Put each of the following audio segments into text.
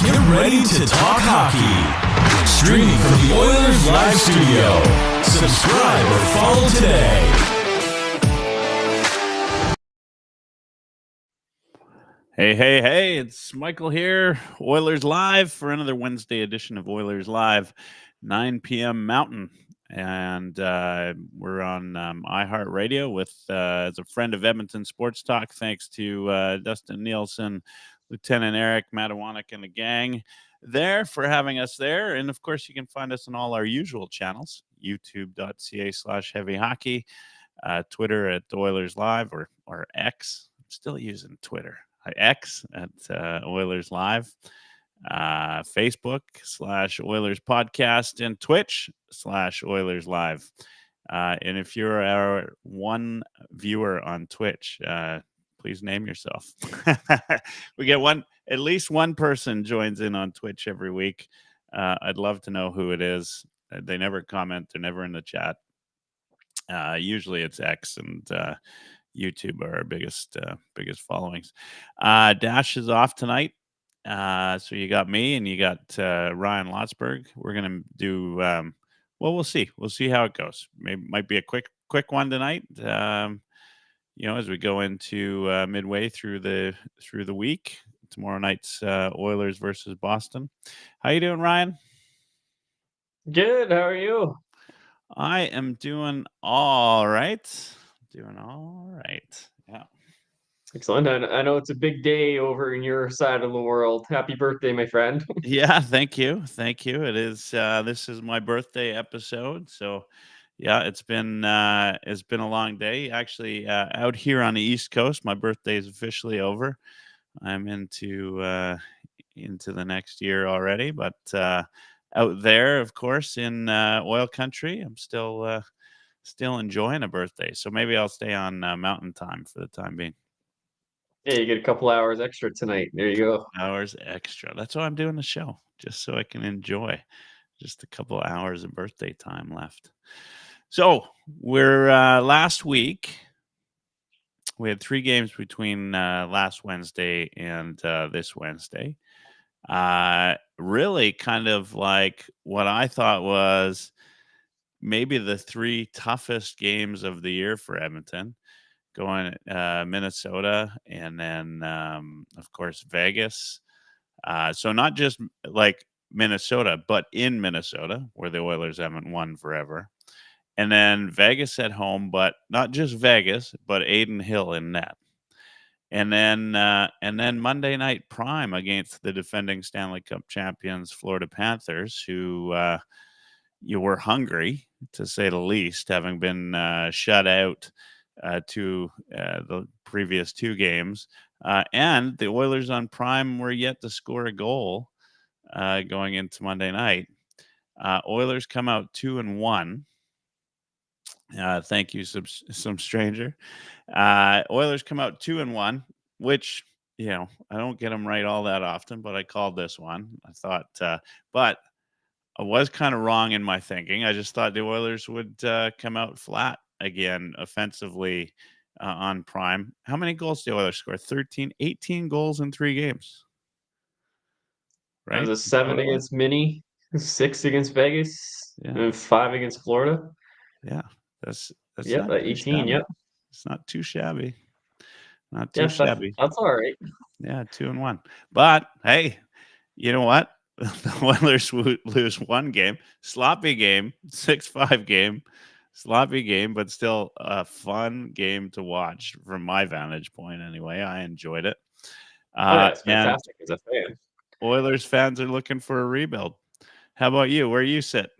Get ready to talk hockey. Streaming from the Oilers Live Studio. Subscribe or follow today. Hey, it's Michael here, Oilers Live, for another Wednesday edition of Oilers Live, 9 p.m. Mountain. And we're on iHeartRadio with, as a friend of Edmonton Sports Talk, thanks to Dustin Nielsen, Lieutenant Eric Matawanek, and the gang there for having us there. And, of course, you can find us on all our usual channels, youtube.ca/heavyhockey, Twitter at Oilers Live, or X. I'm still using Twitter. X at Oilers Live, Facebook/Oilers Podcast, and Twitch/Oilers Live. And if you're our one viewer on Twitch, please name yourself. We get at least one person joins in on Twitch every week. I'd love to know who it is. They never comment. They're never in the chat. Usually it's X and YouTube are our biggest followings. Dash is off tonight, so you got me and you got Ryan Lotsberg. We're gonna do well. We'll see how it goes. Might be a quick one tonight. As we go into midway through the week. Tomorrow night's Oilers versus Boston. How you doing, Ryan? Good. How are you? I am doing all right. Yeah. Excellent. I know it's a big day over in your side of the world. Happy birthday, my friend. Yeah, thank you. It is this is my birthday episode. So yeah, it's been a long day. Actually, out here on the East Coast, my birthday is officially over. I'm into the next year already, but out there, of course, in oil country, I'm still enjoying a birthday. So maybe I'll stay on mountain time for the time being. Yeah, you get a couple hours extra tonight. There you go. Hours extra. That's why I'm doing the show, just so I can enjoy just a couple of hours of birthday time left. So we're last week. We had 3 games between last Wednesday and this Wednesday. Really kind of like what I thought was maybe the 3 toughest games of the year for Edmonton, going Minnesota and then, of course, Vegas. So not just like Minnesota, but in Minnesota, where the Oilers haven't won forever. And then Vegas at home, but not just Vegas, but Adin Hill in net. And then Monday Night Prime against the defending Stanley Cup champions Florida Panthers, who you were hungry, to say the least, having been shut out to the previous 2 games. And the Oilers on Prime were yet to score a goal going into Monday night. Oilers come out 2-1. Thank you, some stranger. Oilers come out 2-1, which, I don't get them right all that often, but I called this one. I thought, but I was kind of wrong in my thinking. I just thought the Oilers would come out flat again offensively on Prime. How many goals did the Oilers score? 18 goals in 3 games. Right? That was a 7 against Mini, 6 against Vegas, and 5 against Florida. Yeah, that's yep, 18. Yep, it's not too shabby. Not too shabby. That's all right. Yeah, 2-1. But hey, you know what? The Oilers lose 1 game, sloppy game, 6-5 game, sloppy game, but still a fun game to watch from my vantage point. Anyway, I enjoyed it. It's fantastic as a fan. Oilers fans are looking for a rebuild. How about you? Where you sit?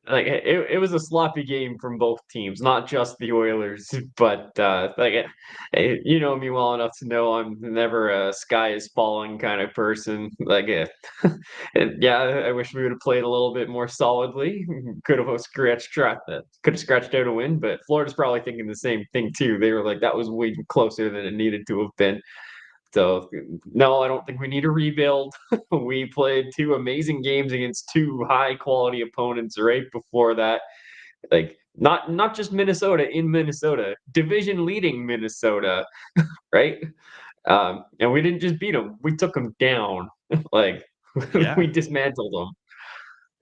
Like it was a sloppy game from both teams, not just the Oilers, but you know me well enough to know I'm never a sky is falling kind of person. I wish we would have played a little bit more solidly. Could have scratched out a win, but Florida's probably thinking the same thing too. They were like, that was way closer than it needed to have been. So, no, I don't think we need a rebuild. We played 2 amazing games against 2 high-quality opponents right before that. Like, not just Minnesota, in Minnesota, division-leading Minnesota, right? And we didn't just beat them; we took them down. Like Yeah, we dismantled them.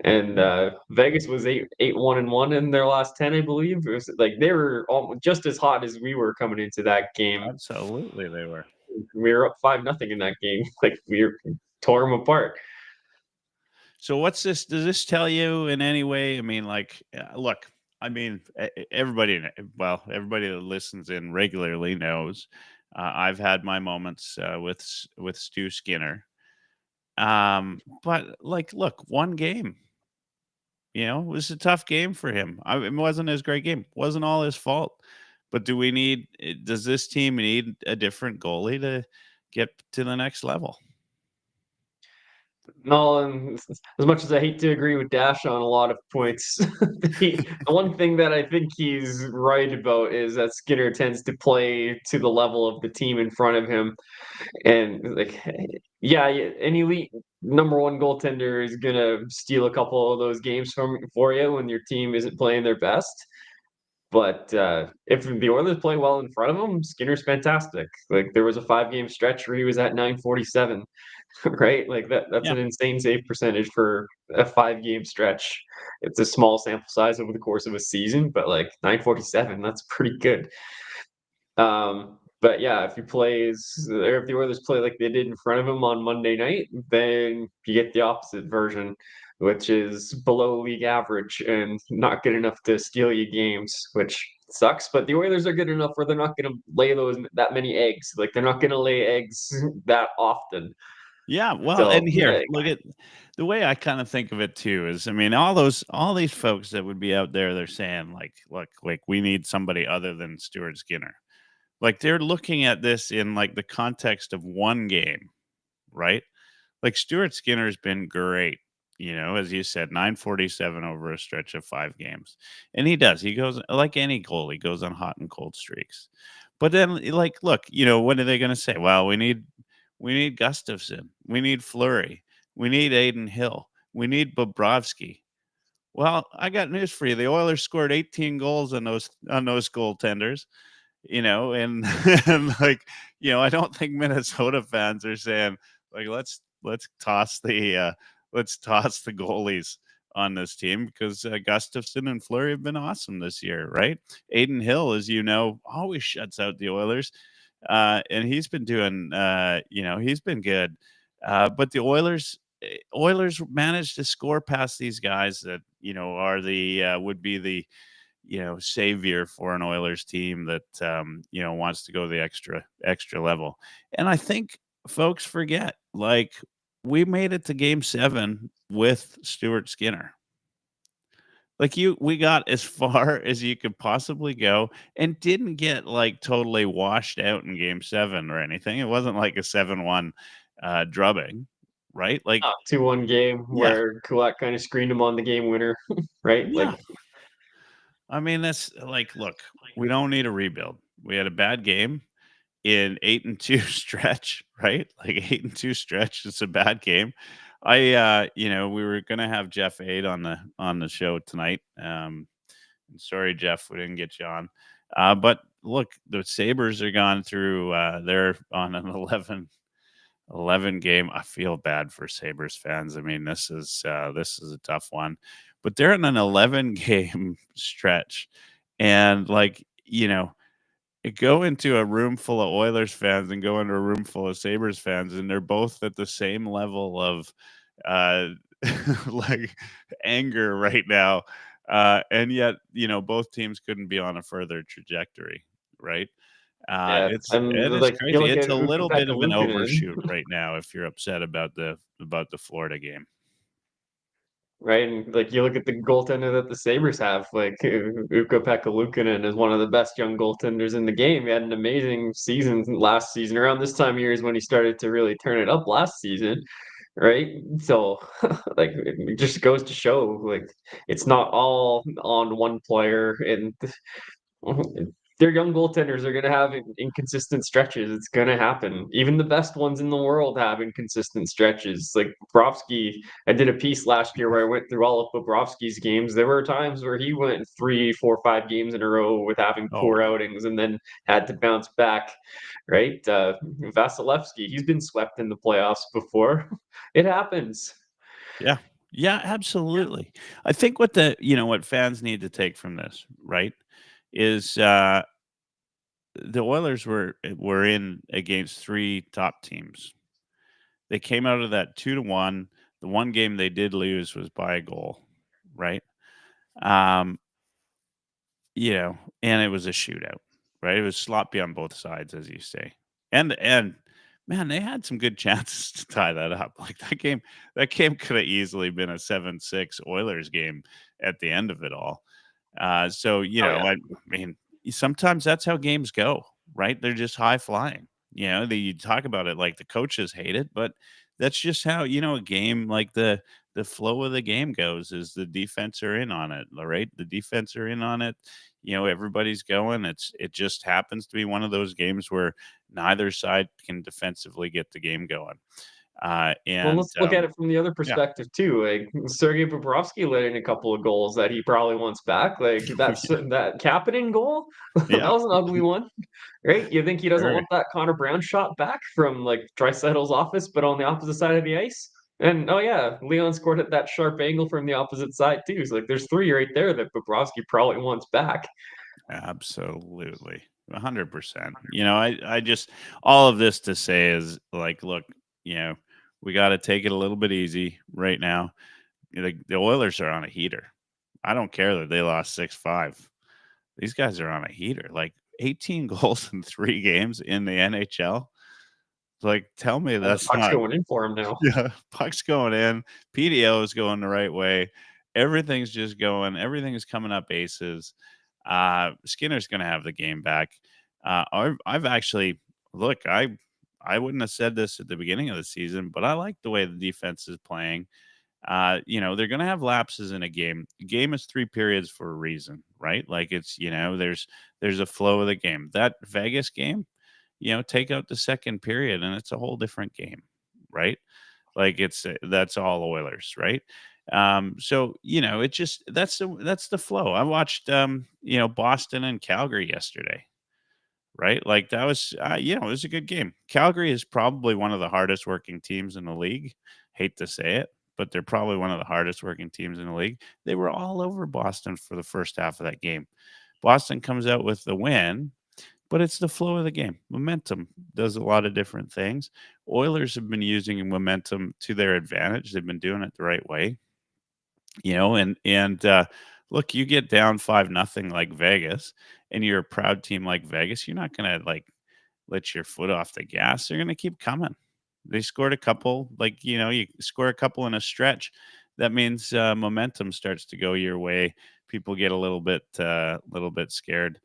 And yeah, Vegas was 8-1-1 in their last 10, I believe. It was like they were just as hot as we were coming into that game. absolutely they were. We were up 5-0 in that game. Like tore them apart. So what's this? Does this tell you in any way? I mean, like, look, I mean, everybody, well, everybody that listens in regularly knows I've had my moments with Stu Skinner. But like, look, one game, it was a tough game for him. It wasn't his great game. Wasn't all his fault. But does this team need a different goalie to get to the next level? No, and as much as I hate to agree with Dash on a lot of points, the one thing that I think he's right about is that Skinner tends to play to the level of the team in front of him. And like, yeah, an elite number one goaltender is gonna steal a couple of those games for you when your team isn't playing their best. But if the Oilers play well in front of him, Skinner's fantastic. Like there was a 5-game stretch where he was at 947, right? Like that's Yeah. an insane save percentage for a 5-game stretch. It's a small sample size over the course of a season, but like 947, that's pretty good. But yeah, if he plays or if the Oilers play like they did in front of him on Monday night, then you get the opposite version, which is below league average and not good enough to steal you games, which sucks. But the Oilers are good enough where they're not going to lay that many eggs. Like they're not going to lay eggs that often. Yeah, well, So and here, look at the way I kind of think of it too is, I mean, all these folks that would be out there, they're saying like, look, like we need somebody other than Stuart Skinner. Like they're looking at this in like the context of one game, right? Like Stuart Skinner's been great, as you said, 947 over a stretch of 5 games. And he does. He goes like any goalie goes on hot and cold streaks. But then like, look, what are they going to say? Well, we need Gustafson. We need Fleury. We need Aiden Hill. We need Bobrovsky. Well, I got news for you. The Oilers scored 18 goals on those goaltenders, and and like, I don't think Minnesota fans are saying like let's toss the goalies on this team because Gustafson and Fleury have been awesome this year, right? Aiden Hill, as you know, always shuts out the Oilers. And he's been doing, he's been good. But the Oilers managed to score past these guys that are would be the savior for an Oilers team that wants to go the extra level. And I think folks forget like we made it to Game 7 with Stuart Skinner. Like we got as far as you could possibly go and didn't get like totally washed out in game 7 or anything. It wasn't like a 7-1 drubbing, right? Like 2-1 game yeah. where Kulak kind of screened him on the game winner, right? Yeah. I mean, that's like, look, we don't need a rebuild. We had a bad game in 8-2 stretch, right? Like 8-2 stretch. It's a bad game. We were gonna have Jeff Aid on the show tonight. Sorry, Jeff, we didn't get you on. But look, the Sabres are gone through. They're on an 11 game. I feel bad for Sabres fans. I mean, this is a tough one, but they're in an 11 game stretch, and like go into a room full of Oilers fans and go into a room full of Sabres fans, and they're both at the same level of uh, like anger right now. And yet, both teams couldn't be on a further trajectory, right? Yeah, It is like you crazy. look It's at a little Ukko-Pekka bit of an Luukkonen. overshoot right now if you're upset about the Florida game. Right, and, like, you look at the goaltender that the Sabres have, like, Ukko-Pekka Luukkonen is one of the best young goaltenders in the game. He had an amazing season last season. Around this time of year is when he started to really turn it up last season, right? So, like, it just goes to show, like, it's not all on one player, and their young goaltenders are going to have inconsistent stretches. It's going to happen. Even the best ones in the world have inconsistent stretches. Like Bobrovsky, I did a piece last year where I went through all of Bobrovsky's games. There were times where he went 3, 4, 5 games in a row with having Oh, poor outings and then had to bounce back. Right? Vasilevsky, he's been swept in the playoffs before. It happens. yeah. Yeah, absolutely. I think what fans need to take from this, right, is the Oilers were in against 3 top teams. They came out of that 2-1. The one game they did lose was by a goal, right? Um, and it was a shootout, right? It was sloppy on both sides, as you say. And man, they had some good chances to tie that up. Like that game could have easily been a 7-6 Oilers game at the end of it all. So, Oh yeah. I mean, sometimes that's how games go, right? They're just high flying. You talk about it like the coaches hate it, but that's just how, a game like the flow of the game goes is the defense are in on it, all right? The defense are in on it. Everybody's going. It just happens to be one of those games where neither side can defensively get the game going. Well, And let's look at it from the other yeah, perspective too. Like Sergei Bobrovsky let in a couple of goals that he probably wants back. Like that Kapanen goal, that yeah, was an ugly one, right? You think he doesn't very. want that Connor Brown shot back from like Draisaitl's office, but on the opposite side of the ice? And oh yeah, Leon scored at that sharp angle from the opposite side too. So like there's three right there that Bobrovsky probably wants back. Absolutely. 100%. I just all of this to say is like, look, we got to take it a little bit easy right now. The Oilers are on a heater. I don't care that they lost 6-5. These guys are on a heater. Like 18 goals in 3 games in the NHL. Like, tell me And the that's puck's not. going in for him now. Yeah, puck's going in. PDO is going the right way. Everything's just going. Everything is coming up aces. Skinner's going to have the game back. I've actually look. I wouldn't have said this at the beginning of the season, but I like the way the defense is playing. They're going to have lapses in a game. A game is 3 periods for a reason, right? Like it's there's a flow of the game. That Vegas game, take out the second period and it's a whole different game, right? Like that's all Oilers, right? So it just that's the flow. I watched Boston and Calgary yesterday, right? Like that was it was a good game. Calgary is probably one of the hardest working teams in the league. Hate to say it, but they're probably one of the hardest working teams in the league. They were all over Boston for the first half of that game. Boston comes out with the win, but it's the flow of the game. Momentum does a lot of different things. Oilers have been using momentum to their advantage. They've been doing it the right way, and look, you get down 5-0 like Vegas, and you're a proud team like Vegas. You're not gonna like let your foot off the gas. They're gonna keep coming. They scored a couple, like you score a couple in a stretch. That means momentum starts to go your way. People get a little bit scared.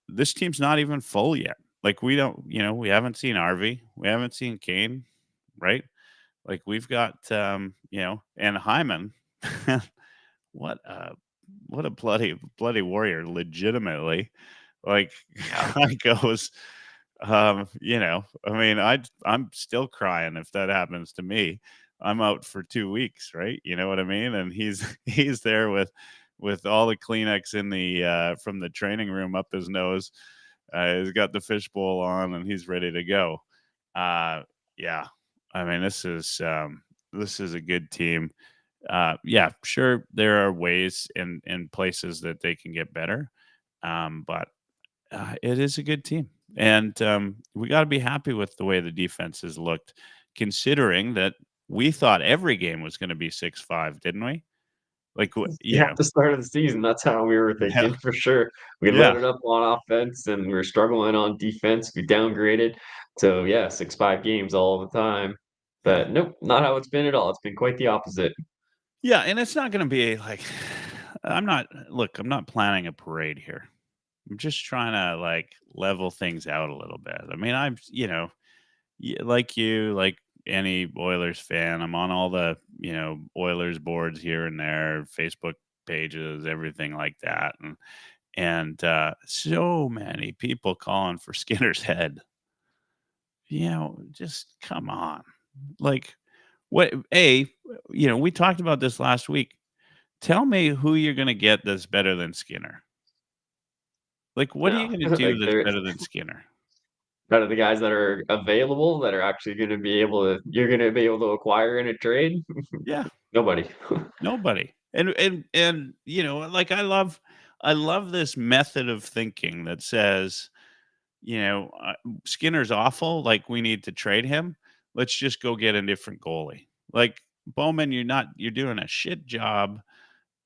This team's not even full yet. Like we don't, we haven't seen RV, we haven't seen Kane, right? Like we've got, and Hyman. what a what a bloody warrior, legitimately. Like Yeah. guy goes, I mean, I'm still crying if that happens to me. I'm out for 2 weeks, right? You know what I mean? And he's he's there with all the Kleenex in the from the training room up his nose. He's got the fishbowl on and he's ready to go. Uh, yeah, I mean, this is a good team. Yeah, sure, there are ways and places that they can get better, but it is a good team, and we got to be happy with the way the defense has looked, considering that we thought every game was going to be 6-5, didn't we? Like, Yeah, at the start of the season, that's how we were yeah, thinking for sure. We yeah, let it up on offense and we were struggling on defense. We downgraded. So yeah, 6-5 games all the time. yeah. But nope, not how it's been at all. It's been quite the opposite. Yeah, and it's not gonna be like I'm not planning a parade here. I'm just trying to, like, level things out a little bit. I mean, like like any Oilers fan, I'm on all the, Oilers boards here and there, Facebook pages, everything like that, and so many people calling for Skinner's head. Just come on. Like, what? We talked about this last week. Tell me who you're going to get that's better than Skinner. Like, what are you No, going to do like that's they're better than Skinner? out of the guys that are available that are actually going to be able to you're going to be able to acquire in a trade. Yeah, Nobody. nobody. And like I love this method of thinking that says, Skinner's awful. Like we need to trade him. Let's just go get a different goalie. Like Bowman, you're doing a shit job.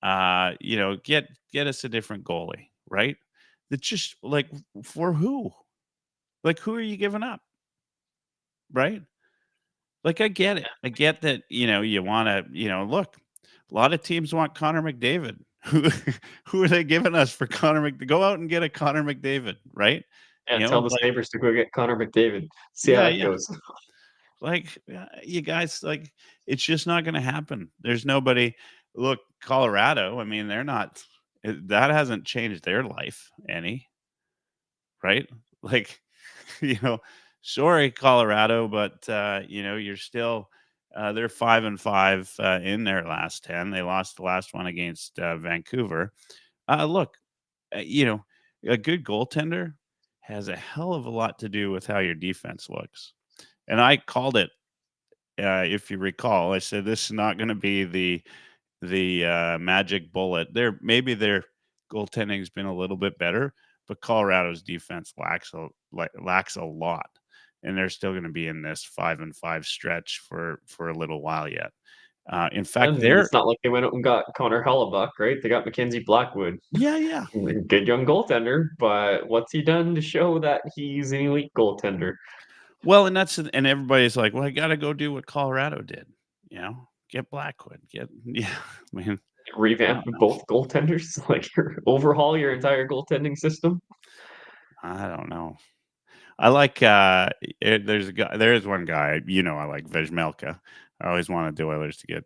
Get us a different goalie, right? That's just like for who? Like who are you giving up? Right? Like I get it. I get that, you want to, look, a lot of teams want Connor McDavid. Who are they giving us for Connor Go out and get a Connor McDavid, right? And tell the Like Sabres to go get Connor McDavid. See how yeah, that yeah. goes. Like you guys, like it's just not going to happen. There's nobody. Look, Colorado. I mean, they're not. That hasn't changed their life any, right? Like, you know, sorry, Colorado, but you're still they're 5-5 in their last 10. They lost the last one against Vancouver. Look, a good goaltender has a hell of a lot to do with how your defense looks. And I called it, if you recall. I said this is not going to be the magic bullet. Maybe their goaltending's been a little bit better, but Colorado's defense lacks a lot, and they're still going to be in this 5-5 stretch for a little while yet. In fact, And they're it's not like they went out and got Connor Hellebuck, right? They got Mackenzie Blackwood. yeah, yeah. Good young goaltender, but what's he done to show that he's an elite goaltender? Well, and everybody's like, well, I got to go do what Colorado did, get Blackwood, yeah. I mean, I Revamp don't know. both goaltenders, like overhaul your entire goaltending system. I don't know. I like, there is one guy, I like Vejmelka. I always wanted the Oilers to get,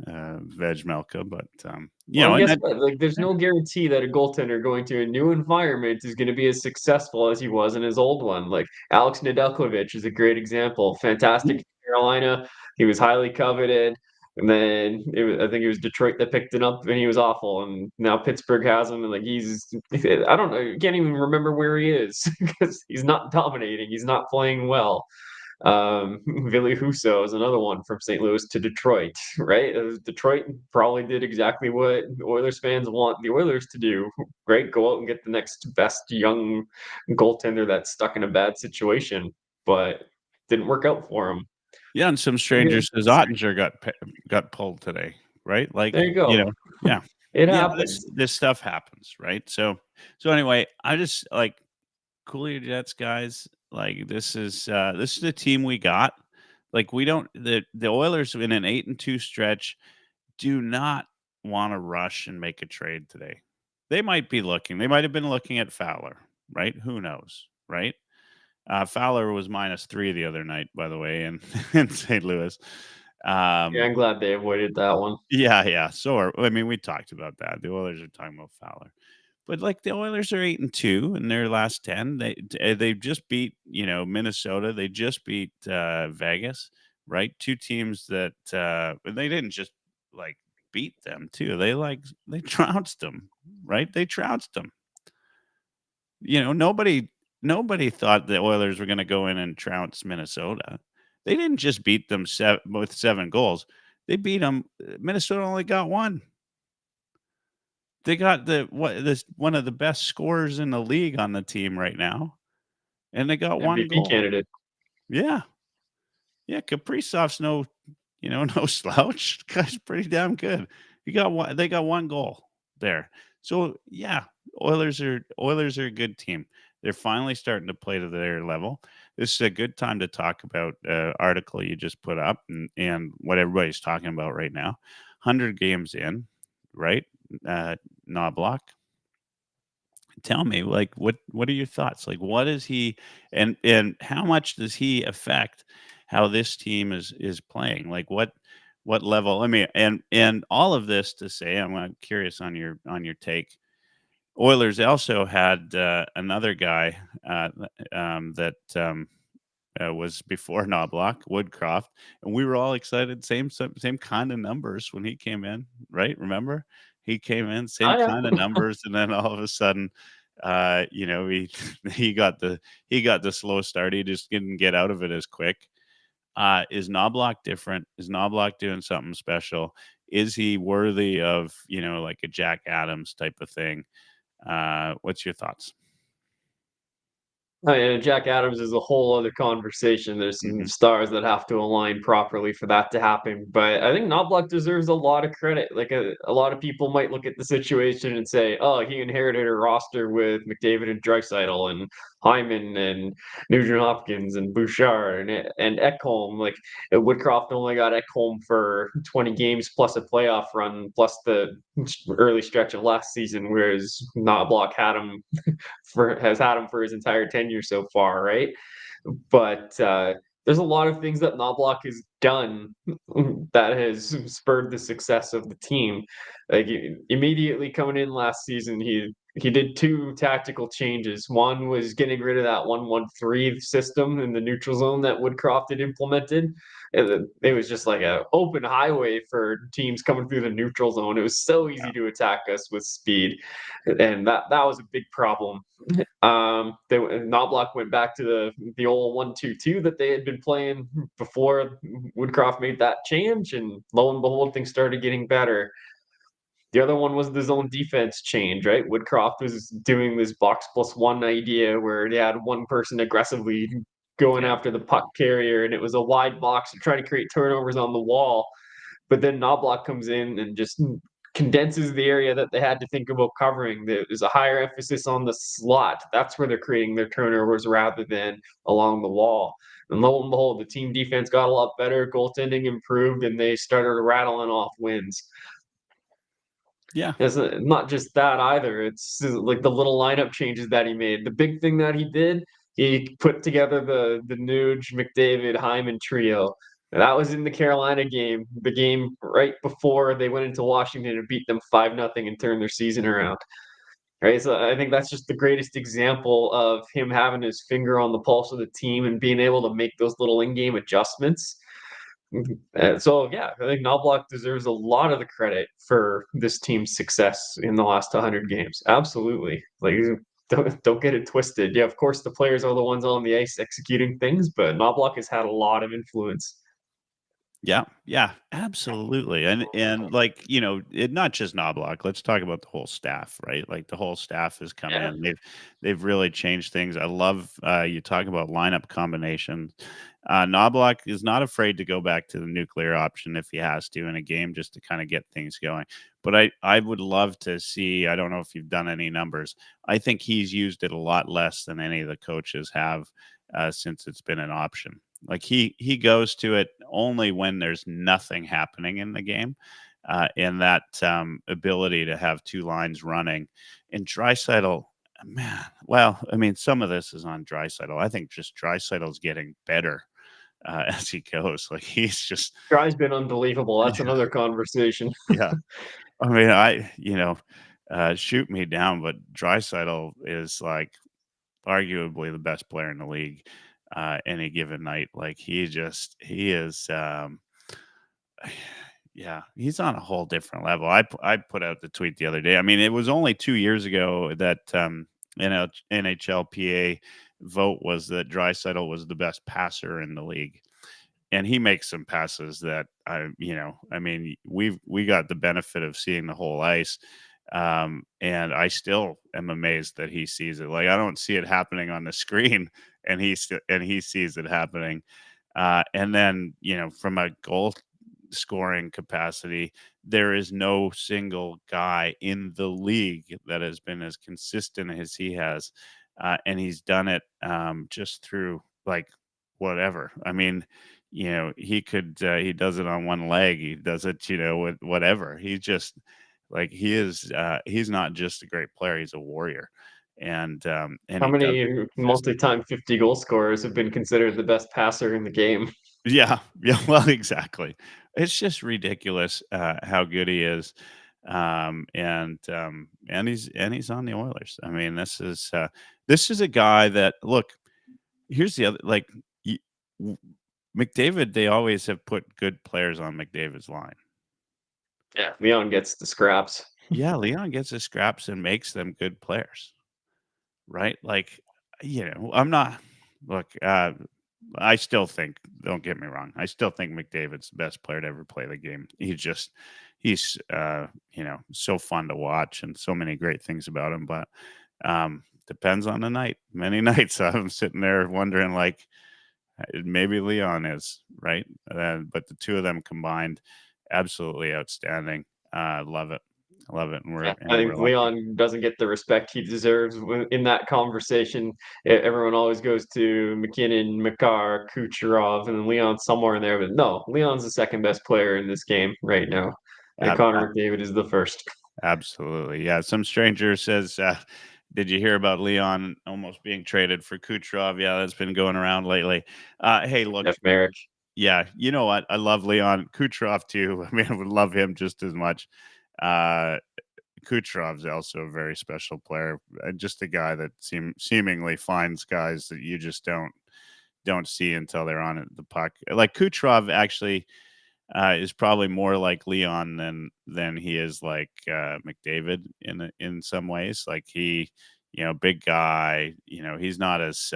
Vejmelka, but, Well, and and guess that what? Like, there's no guarantee that a goaltender going to a new environment is going to be as successful as he was in his old one. Like Alex Nedeljkovic is a great example. Fantastic in Carolina. He was highly coveted. And then I think it was Detroit that picked it up, and he was awful. And now Pittsburgh has him, and like I don't know, can't even remember where he is because he's not dominating. He's not playing well. Ville Husso is another one from St. Louis to Detroit, right? Detroit probably did exactly what Oilers fans want the Oilers to do, right? Go out and get the next best young goaltender that's stuck in a bad situation, but didn't work out for him. yeah, and some stranger says Ottinger got pulled today, right? Like, There you go. yeah. It Yeah, this happens. this stuff happens, right? So anyway, I just like cool your jets, guys. Like this is the team we got. Like we don't the Oilers in an 8-2 stretch do not want to rush and make a trade today. They might be looking. They might have been looking at Fowler, right? Who knows, right? Fowler was -3 the other night, by the way, in in St. Louis. Yeah, Um, I'm glad they avoided that one. yeah, yeah. I mean, we talked about that. The Oilers are talking about Fowler. But like the Oilers are 8-2 in their last 10. They just beat, Minnesota. They just beat Vegas, right? Two teams that but they didn't just like beat them too. They trounced them, right? They trounced them. Nobody thought the Oilers were going to go in and trounce Minnesota. They didn't just beat them with 7 goals. They beat them. Minnesota only got one. They got this one of the best scorers in the league on the team right now, and they got 1 MVP goal. candidate. Yeah. Yeah, Kaprizov's no slouch. Guy's pretty damn good. They got 1 goal there. So, yeah, Oilers are a good team. They're finally starting to play to their level. This is a good time to talk about article you just put up and what everybody's talking about right now. 100 games in, right? Knobloch. Tell me, like, what are your thoughts? Like, what is he and how much does he affect how this team is playing? Like, what level? I mean, and all of this to say, I'm curious on your take. Oilers also had another guy that was before Knobloch, Woodcroft, and we were all excited. Same kind of numbers when he came in, right? Remember, he came in same Oh, kind of numbers, and then all of a sudden, he he got the slow start. He just didn't get out of it as quick. Is Knobloch different? Is Knobloch doing something special? Is he worthy of like a Jack Adams type of thing? What's your thoughts? Oh, yeah, Jack Adams is a whole other conversation. There's some Hmm. stars that have to align properly for that to happen. But I think Knobloch deserves a lot of credit. Like a lot of people might look at the situation and say, "Oh, he inherited a roster with McDavid and Draisaitl and Hyman and Nugent Hopkins and Bouchard and Ekholm." Like Woodcroft only got Ekholm for 20 games plus a playoff run plus the early stretch of last season, whereas Knobloch has had him for his entire tenure so far, right? But there's a lot of things that Knobloch has done that has spurred the success of the team. Like immediately coming in last season, he did two tactical changes. One was getting rid of that 1-1-3 system in the neutral zone that Woodcroft had implemented. It was just like a open highway for teams coming through the neutral zone. It was so easy to attack us with speed, and that was a big problem. Knobloch went back to the old 1-2-2 that they had been playing before Woodcroft made that change, and lo and behold, things started getting better. The other one was the zone defense change, right? Woodcroft was doing this box plus one idea where they had one person aggressively going Yeah. after the puck carrier, and it was a wide box to try to create turnovers on the wall. But then Knobloch comes in and just condenses the area that they had to think about covering. There's a higher emphasis on the slot. That's where they're creating their turnovers rather than along the wall. And lo and behold, the team defense got a lot better, goaltending improved, and they started rattling off wins. Yeah. It's not just that either. It's like the little lineup changes that he made. The big thing that he did, he put together the Nuge, McDavid, Hyman trio. That was in the Carolina game, the game right before they went into Washington and beat them 5-0 and turned their season around. Right. So I think that's just the greatest example of him having his finger on the pulse of the team and being able to make those little in-game adjustments. So yeah, I think Knobloch deserves a lot of the credit for this team's success in the last 100 games. Absolutely. Like don't get it twisted. Yeah, of course the players are the ones on the ice executing things, but Knobloch has had a lot of influence. Yeah, yeah, absolutely, and like, it not just Knobloch, let's talk about the whole staff, right? Like, the whole staff has come Yeah. in, they've really changed things. I love, you talk about lineup combinations. Knobloch is not afraid to go back to the nuclear option if he has to in a game just to kinda get things going, but I would love to see. I don't know if you've done any numbers. I think he's used it a lot less than any of the coaches have, since it's been an option. Like he goes to it only when there's nothing happening in the game, and that ability to have two lines running. And Draisaitl, man, well, I mean, some of this is on Draisaitl. I think just Draisaitl's getting better as he goes. Like he's just, Guy's been unbelievable. That's another conversation. yeah. I mean, shoot me down, but Draisaitl is like arguably the best player in the league any given night. Like he is, yeah, he's on a whole different level. I put out the tweet the other day. I mean, it was only 2 years ago that NHLPA vote was that Draisaitl was the best passer in the league. And he makes some passes that I mean, we got the benefit of seeing the whole ice, and I still am amazed that he sees it. Like I don't see it happening on the screen, and he sees it happening. And then from a goal scoring capacity, there is no single guy in the league that has been as consistent as he has, and he's done it just through like whatever. I mean, he does it on one leg. He does it, with whatever. He just like he is. He's not just a great player. He's a warrior, and How he does many it consistently. multi-time 50 goal scorers have been considered the best passer in the game? Yeah, yeah. Well, exactly. It's just ridiculous how good he is. And he's on the Oilers. I mean, this is a guy that look. Here's the other like y- w- McDavid. They always have put good players on McDavid's line. Yeah, Leon gets the scraps. Yeah, Leon gets his scraps and makes them good players, right? Like, I'm not. Look, I still think. Don't get me wrong. I still think McDavid's the best player to ever play the game. He's so fun to watch and so many great things about him. But depends on the night. Many nights I'm sitting there wondering, like, maybe Leon is right, but the two of them combined, absolutely outstanding. Love it, love it, and Yeah, we're I and we're think lucky. Leon doesn't get the respect he deserves in that conversation. Everyone always goes to McKinnon, Makar, Kucherov, and Leon's somewhere in there. But no, Leon's the second best player in this game right now, and Ab- Connor McDavid is the first. Absolutely. Yeah. Some stranger says, did you hear about Leon almost being traded for Kucherov? Yeah, that's been going around lately. Hey, look, Jeff Merrick. yeah, you know what? I love Leon Kucherov too. I mean, I would love him just as much. Uh, Kucherov's also a very special player. Just a guy that seemingly finds guys that you just don't see until they're on the puck. Like Kucherov actually is probably more like Leon than he is like McDavid in some ways. Like big guy. He's not as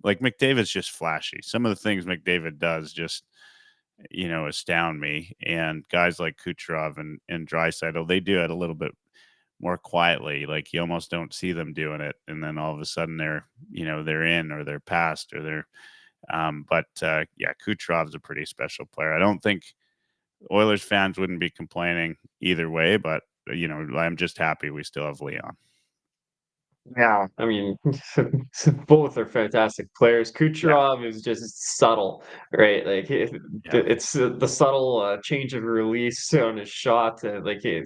like McDavid's just flashy. Some of the things McDavid does just astound me. And guys like Kucherov and Draisaitl, they do it a little bit more quietly. Like you almost don't see them doing it, and then all of a sudden they're in or they're past or they're. Yeah, Kucherov's a pretty special player. I don't think Oilers fans wouldn't be complaining either way, but I'm just happy we still have Leon. Yeah, I mean, both are fantastic players. Yeah, Kucherov is just subtle, right? Like yeah, it's the subtle change of release on his shot. Like he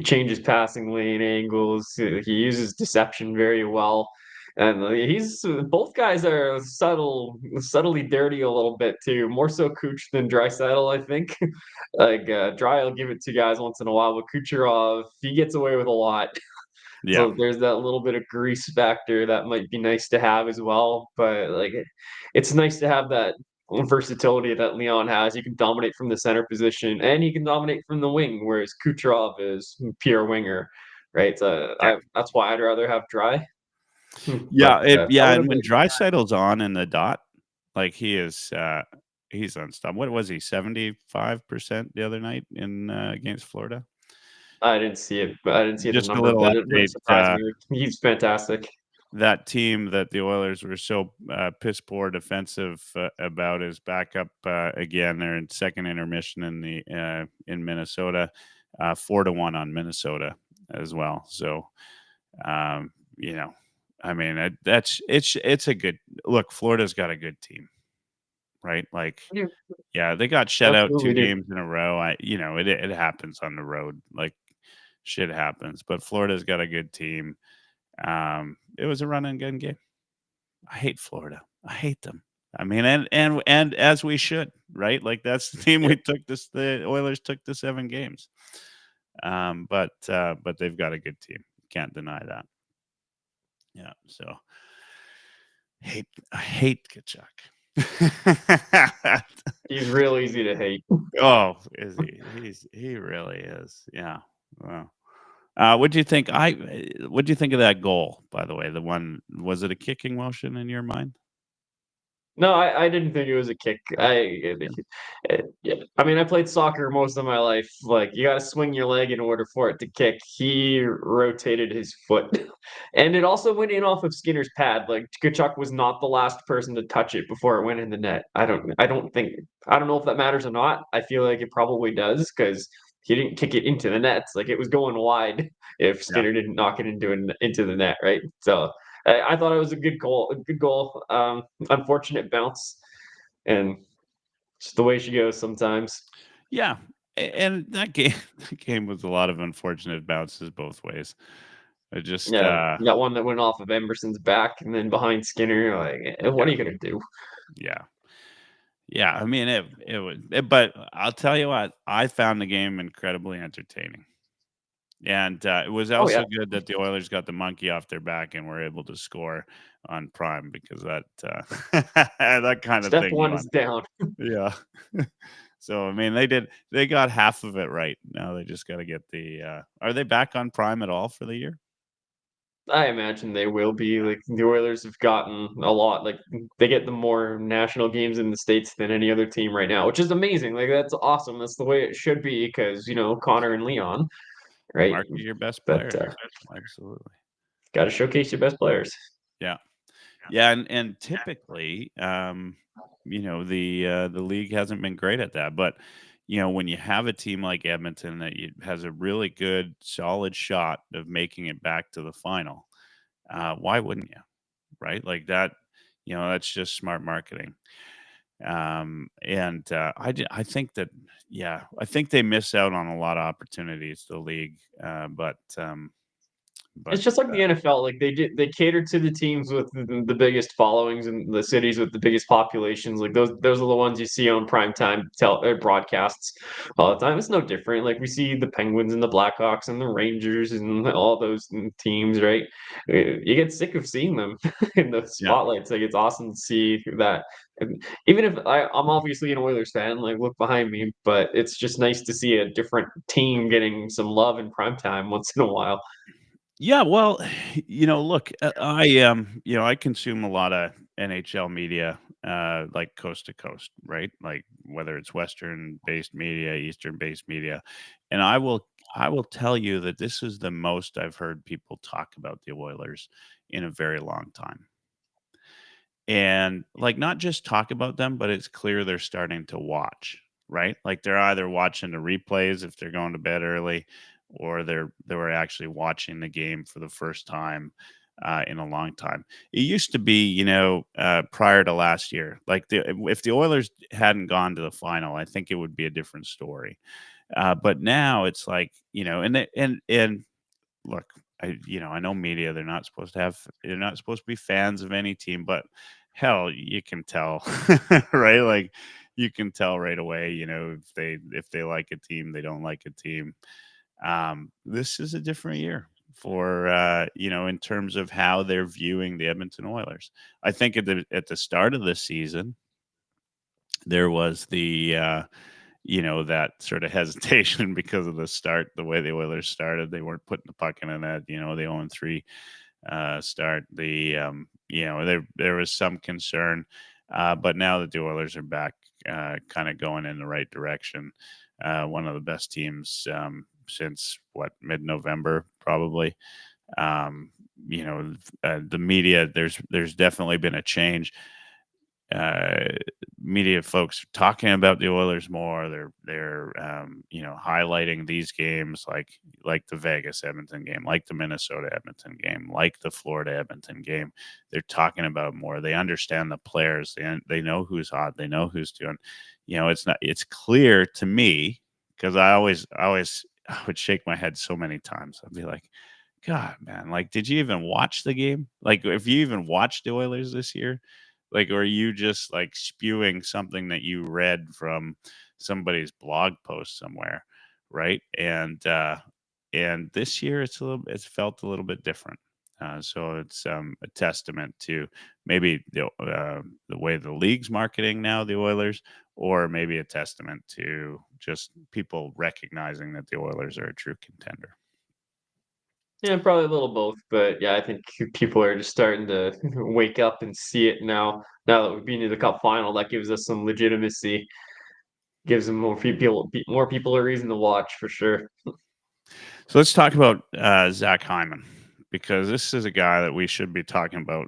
changes passing lane angles. He uses deception very well, and he's both guys are subtly dirty a little bit too. More so Kuch than Draisaitl, I think. Like Dry will give it to guys once in a while, but Kucherov he gets away with a lot. yeah, So there's that little bit of grease factor that might be nice to have as well. But like, it's nice to have that versatility that Leon has. He can dominate from the center position and he can dominate from the wing, whereas Kucherov is pure winger, right? yeah, That's why I'd rather have Dry. But yeah. I would And have when liked Draisaitl's on in the dot, like he's unstoppable. What was he? 75% the other night in against Florida. I didn't see it, but I didn't see the Just a number, little but it wouldn't update. surprise me. He's fantastic. That team that the Oilers were so piss poor defensive about is back up again. They're in second intermission in Minnesota, 4-1 on Minnesota as well. So um, you know, I mean it's a good look. Florida's got a good team, right? Like Yeah, yeah, they got shut out two absolutely do. games in a row. It happens on the road. Like shit happens, but Florida's got a good team. It was a run and gun game. I hate Florida. I hate them. I mean, and as we should, right? Like that's the team Yeah. we took this. The Oilers took the 7 games. But they've got a good team. Can't deny that. Yeah. So I hate Kachuk. He's real easy to hate. Oh, is he? He really is. Yeah. Well, what do you think? What do you think of that goal? By the way, the one was it a kicking motion in your mind? No, I didn't think it was a kick. Yeah. I mean, I played soccer most of my life. Like, you gotta swing your leg in order for it to kick. He rotated his foot, and it also went in off of Skinner's pad. Like, Tkachuk was not the last person to touch it before it went in the net. I don't know if that matters or not. I feel like it probably does because he didn't kick it into the nets. Like, it was going wide if Yeah. Skinner didn't knock it into the net, right? So I thought it was a good goal. A good goal. Unfortunate bounce, and it's the way she goes sometimes. Yeah, and that game that game was a lot of unfortunate bounces both ways. It just Yeah, you got one that went off of Emerson's back and then behind Skinner. Like, what yeah, are you gonna do? yeah. Yeah, I mean but I'll tell you what, I found the game incredibly entertaining. And it was Oh yeah, also good that the Oilers got the monkey off their back and were able to score on Prime because that that kind of step thing one won. is down. Yeah. So I mean, they got half of it right. Now they just got to get the. Are they back on Prime at all for the year? I imagine they will be. Like the Oilers have gotten a lot. Like they get the more national games in the States than any other team right now, which is amazing. Like that's awesome. That's the way it should be because Connor and Leon, right? Mark your best But players. Absolutely. got to showcase your best players. Yeah. Yeah, and typically, the league hasn't been great at that, but when you have a team like Edmonton that has a really good, solid shot of making it back to the final, why wouldn't you? Right, like that. That's just smart marketing. And I think that, yeah, I think they miss out on a lot of opportunities. The league, but It's just like the NFL, like they cater to the teams with the biggest followings and the cities with the biggest populations. Like those are the ones you see on primetime broadcasts all the time. It's no different. Like we see the Penguins and the Blackhawks and the Rangers and all those teams, right? You get sick of seeing them in the yeah. spotlights. Like it's awesome to see that. And even if I'm obviously an Oilers fan, like look behind me, but it's just nice to see a different team getting some love in primetime once in a while. Yeah, well, look, I consume a lot of NHL media, like coast to coast, right? Like whether it's Western-based media, Eastern-based media, and I will tell you that this is the most I've heard people talk about the Oilers in a very long time. And like not just talk about them, but it's clear they're starting to watch, right? Like they're either watching the replays if they're going to bed early, or they were actually watching the game for the first time in a long time. It used to be, prior to last year, like if the Oilers hadn't gone to the final, I think it would be a different story. But now it's like, and look, I know media, they're not supposed to be fans of any team, but hell, you can tell, right? Like you can tell right away, if they like a team, they don't like a team. This is a different year for in terms of how they're viewing the Edmonton Oilers. I think at the start of the season, there was that sort of hesitation because of the way the Oilers started. They weren't putting the puck in the net, the 0-3 start. There was some concern, but now that the Oilers are back, kind of going in the right direction, one of the best teams since mid-November probably. Um, the media, there's definitely been a change. uh, Media folks are talking about the Oilers more. They're highlighting these games like the Vegas Edmonton game, like the Minnesota Edmonton game, like the Florida Edmonton game. They're talking about it more. They understand the players. They know who's hot. They know who's doing. It's clear to me because I would shake my head so many times. I'd be like, God, man, like, did you even watch the game? Like, if you even watched the Oilers this year, like, or are you just like spewing something that you read from somebody's blog post somewhere, right? And this year it's felt a little bit different. So it's a testament to maybe the way the league's marketing now the Oilers, or maybe a testament to just people recognizing that the Oilers are a true contender. Yeah, probably a little both, but yeah, I think people are just starting to wake up and see it now. Now that we've been to the Cup final, that gives us some legitimacy, gives them more people a reason to watch for sure. So let's talk about Zach Hyman, because this is a guy that we should be talking about,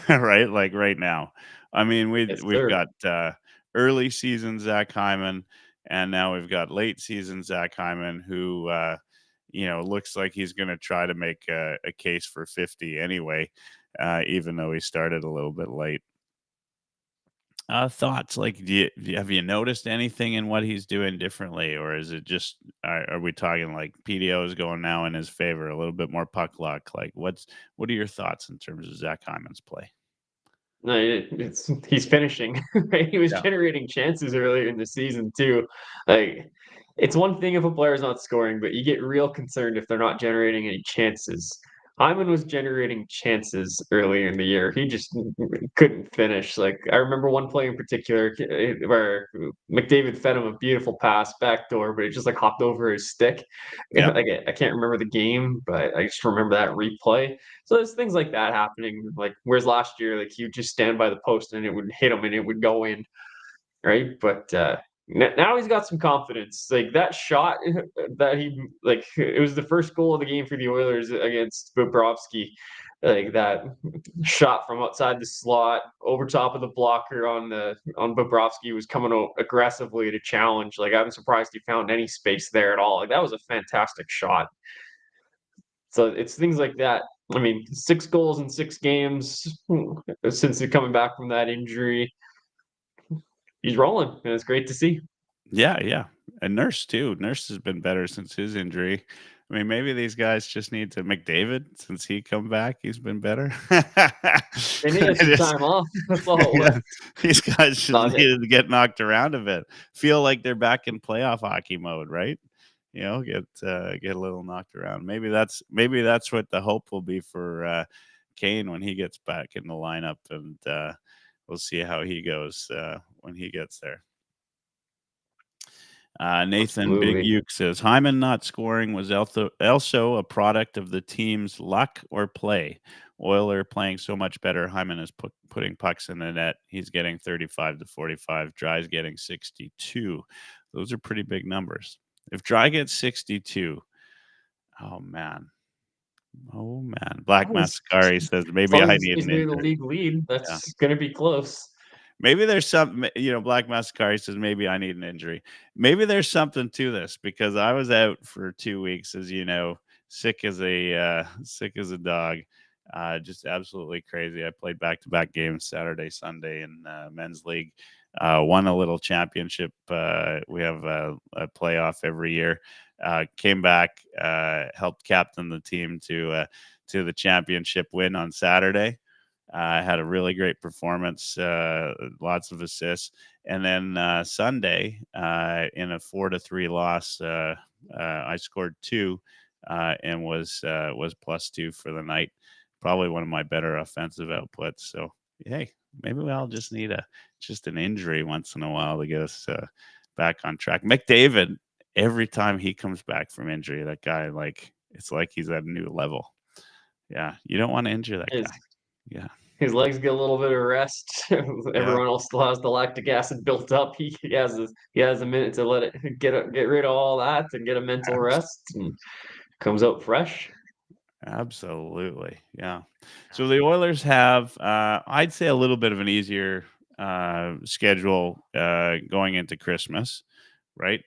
right? Like right now. I mean, Yes, we've sir. got early season Zach Hyman, and now we've got late season Zach Hyman, who looks like he's going to try to make a case for 50 anyway, even though he started a little bit late. Thoughts like, have you noticed anything in what he's doing differently, or is it just are we talking like PDO is going now in his favor, a little bit more puck luck? Like, what are your thoughts in terms of Zach Hyman's play? No, he's finishing. Right? He was Yeah, generating chances earlier in the season too. Like it's one thing if a player is not scoring, but you get real concerned if they're not generating any chances. Hyman was generating chances earlier in the year. He just couldn't finish. Like I remember one play in particular where McDavid fed him a beautiful pass backdoor, but it just like hopped over his stick. Yep. Like I can't remember the game, but I just remember that replay. So there's things like that happening. Like whereas last year, like he would just stand by the post and it would hit him and it would go in, right? But now he's got some confidence. Like that shot that he like, it was the first goal of the game for the Oilers against Bobrovsky. Like that shot from outside the slot over top of the blocker on Bobrovsky was coming out aggressively to challenge. Like I'm surprised he found any space there at all. Like that was a fantastic shot. So it's things like that. I mean, 6 goals in 6 games since coming back from that injury. He's rolling, and it's great to see. Yeah, yeah. And Nurse too. Nurse has been better since his injury. I mean, maybe these guys just need to McDavid since he come back, he's been better. They needed some Just time off. That's all it yeah, was. these guys just Okay. needed to get knocked around a bit. Feel like they're back in playoff hockey mode, right? Get a little knocked around. Maybe that's what the hope will be for Kane when he gets back in the lineup, and we'll see how he goes when he gets there. Nathan Big Absolutely. Uke says Hyman not scoring was also a product of the team's luck or play. Oiler playing so much better. Hyman is putting pucks in the net. He's getting 35 to 45. Dry's getting 62. Those are pretty big numbers. If Dry gets 62, oh man. Oh man. Black As Mascari says as maybe long I as need he's an near the injury. league lead, Yeah. that's gonna be close. Maybe there's some, Black Mascari says maybe I need an injury. Maybe there's something to this because I was out for 2 weeks, as you know, sick as a dog, just absolutely crazy. I played back-to-back games Saturday, Sunday in men's league. Won a little championship. We have a playoff every year. Came back, helped captain the team to the championship win on Saturday. Had a really great performance, lots of assists, and then Sunday in a 4-3 loss, I scored 2 and was +2 for the night. Probably one of my better offensive outputs. So hey, maybe I'll just need just an injury once in a while to get us back on track. McDavid, every time he comes back from injury, that guy it's like he's at a new level. Yeah, you don't want to injure that His guy. Yeah. his legs get a little bit of rest. Yeah, Everyone else still has the lactic acid built up. He has a minute to let it get rid of all that and get a mental abs rest and comes out fresh. absolutely, yeah. So the Oilers have, I'd say a little bit of an easier, schedule, going into Christmas, right?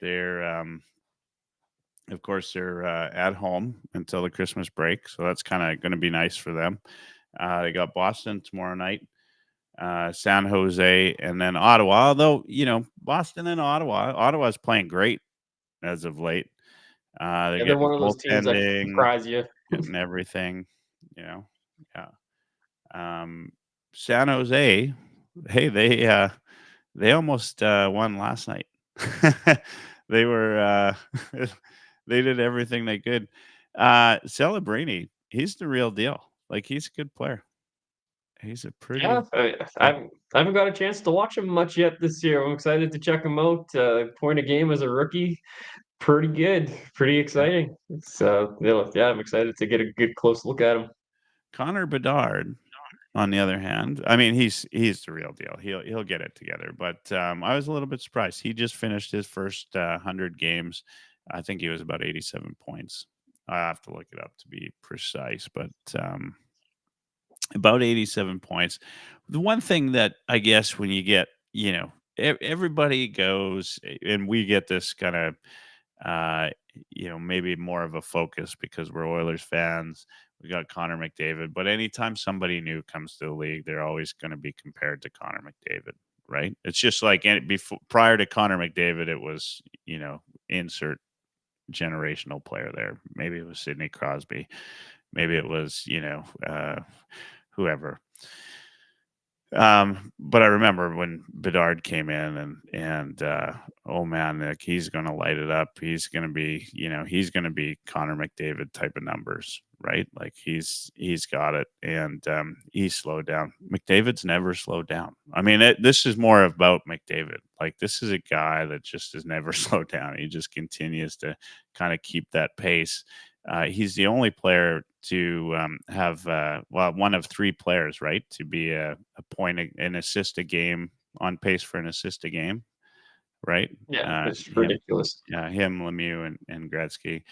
Of course, they're, at home until the Christmas break, so that's kinda gonna be nice for them. They got Boston tomorrow night, San Jose, and then Ottawa, although, Boston and Ottawa's playing great as of late. They're Yeah, they're getting one of those teams that can goaltending, surprise you. getting everything, you know? Yeah. Um, San Jose, hey, they almost, won last night. They were, they did everything they could. Celebrini, he's the real deal. Like, he's a good player. He's a Yeah, pretty good. I haven't got a chance to watch him much yet this year. I'm excited to check him out. Point a game as a rookie, pretty good, pretty Yeah. exciting. So yeah, I'm excited to get a good close look at him. Connor Bedard, on the other hand, I mean, he's the real deal. He'll get it together. But I was a little bit surprised. He just finished his first 100 games. I think he was about 87 points. I have to look it up to be precise, but about 87 points. The one thing that I guess when you get, everybody goes, and we get this kind of, uh, maybe more of a focus because we're Oilers fans. We got Connor McDavid, but anytime somebody new comes to the league, they're always going to be compared to Connor McDavid, right? It's just like before, prior to Connor McDavid, it was, insert generational player there. Maybe it was Sidney Crosby. Maybe it was, whoever. But I remember when Bedard came in and oh man, like he's going to light it up. He's going to be, he's going to be Connor McDavid type of numbers, right? Like he's got it, and he slowed down. McDavid's never slowed down. I mean, this is more about McDavid. Like this is a guy that just has never slowed down. He just continues to kind of keep that pace. He's the only player to have one of three players, right, to be a point, an assist a game, on pace for an assist a game, right? Yeah, it's Him, ridiculous. him, Lemieux, and Gretzky.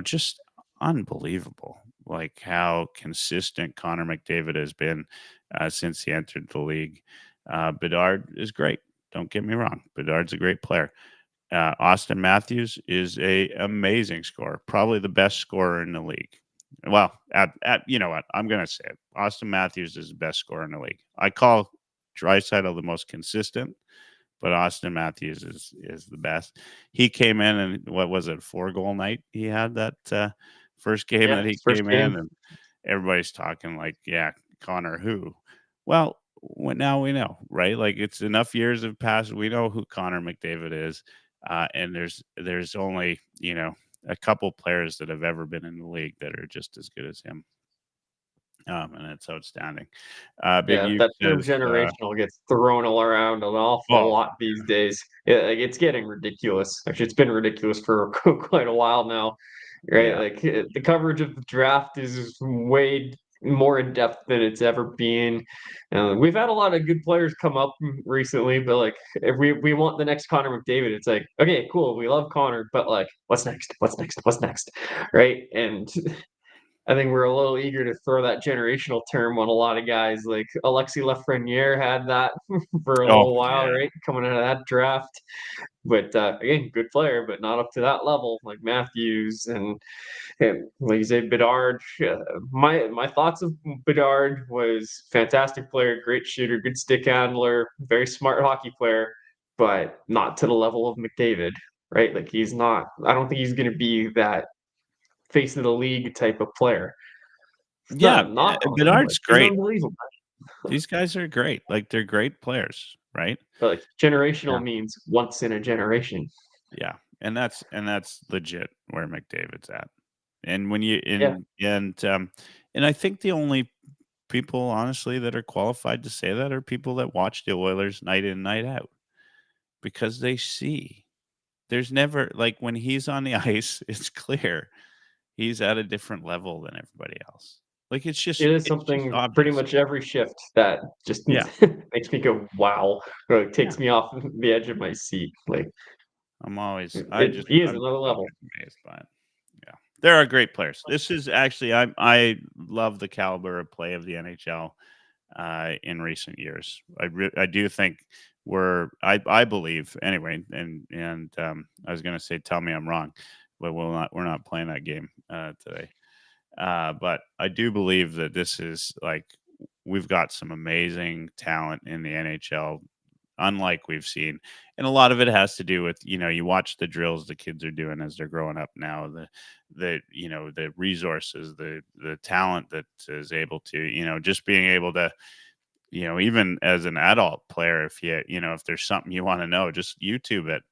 Just unbelievable, like how consistent Connor McDavid has been since he entered the league. Bedard is great. Don't get me wrong. Bedard's a great player. Austin Matthews is a amazing scorer, probably the best scorer in the league. Well, at you know what, I'm gonna say it. Austin Matthews is the best scorer in the league. I call Draisaitl the most consistent, but Austin Matthews is the best. He came in and what was it, 4-goal night? He had that first game that he First came game. in, and everybody's talking like, yeah, Connor who? Well, now we know, right? Like it's enough years have passed. We know who Connor McDavid is. And there's only a couple players that have ever been in the league that are just as good as him, and it's outstanding. Big Yeah, U that term says, generational gets thrown all around an awful "Oh, lot these days. Yeah, like, it's getting ridiculous. Actually, it's been ridiculous for quite a while now, right? yeah, Like the coverage of the draft is way more in depth than it's ever been. We've had a lot of good players come up recently, but like if we want the next Connor McDavid, it's like okay, cool, we love Connor, but like what's next? What's next? What's next? Right? And I think we're a little eager to throw that generational term on a lot of guys. Like Alexis Lafreniere had that for a oh little while, yeah, right? Coming out of that draft. But again, good player, but not up to that level like Matthews and like you say, Bedard. My thoughts of Bedard was fantastic player, great shooter, good stick handler, very smart hockey player, but not to the level of McDavid, right? Like he's not. I don't think he's going to be that face of the league type of player. It's not yeah." a knock on him, but Bedard's he's great. unbelievable. These guys are great. Like they're great players, right? But like Yeah, generational means once in a generation. yeah, and that's legit where McDavid's at. And when you Yeah. and I think the only people honestly that are qualified to say that are people that watch the Oilers night in, night out, because they see. There's never like when he's on the ice, it's clear he's at a different level than everybody else. Like It is it's just something pretty obvious. much every shift that just Yeah. makes me go, wow, or it Yeah. takes me off the edge of my seat. Like he is I'm another level. always amazed by it. Yeah. There are great players. This is actually I love the caliber of play of the NHL in recent years. I do think I believe anyway, and I was going to say tell me I'm wrong, but we're not playing that game today. But I do believe that this is like we've got some amazing talent in the NHL, unlike we've seen, and a lot of it has to do with you watch the drills the kids are doing as they're growing up now, the resources, the talent that is able to just being able to even as an adult player, if there's something you want to know, just YouTube it.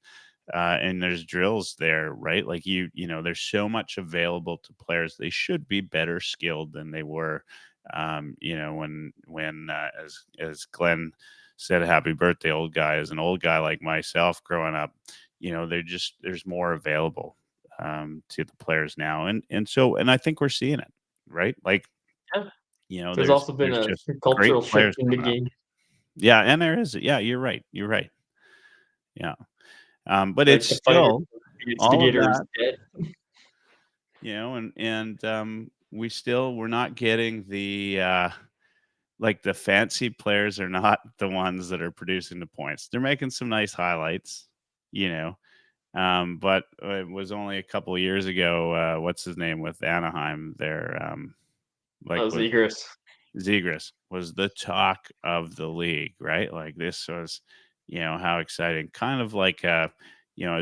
And there's drills there, right? Like there's so much available to players. They should be better skilled than they were. When as Glenn said, "Happy birthday, old guy." As an old guy like myself, growing up, there's more available to the players now, and I think we're seeing it, right? Like Yeah. There's there's also been there's a just great cultural shift players in the coming up. game. Yeah, and there is. Yeah, you're right. You're right. Yeah. But it's Like the fighter, still the all of instigator is that, dead. and we're not getting the like the fancy players are not the ones that are producing the points. They're making some nice highlights, you know. But it was only a couple of years ago. What's his name with Anaheim? There, like Oh, was Zegras. Zegras was the talk of the league, right? Like this was, how exciting. Kind of like as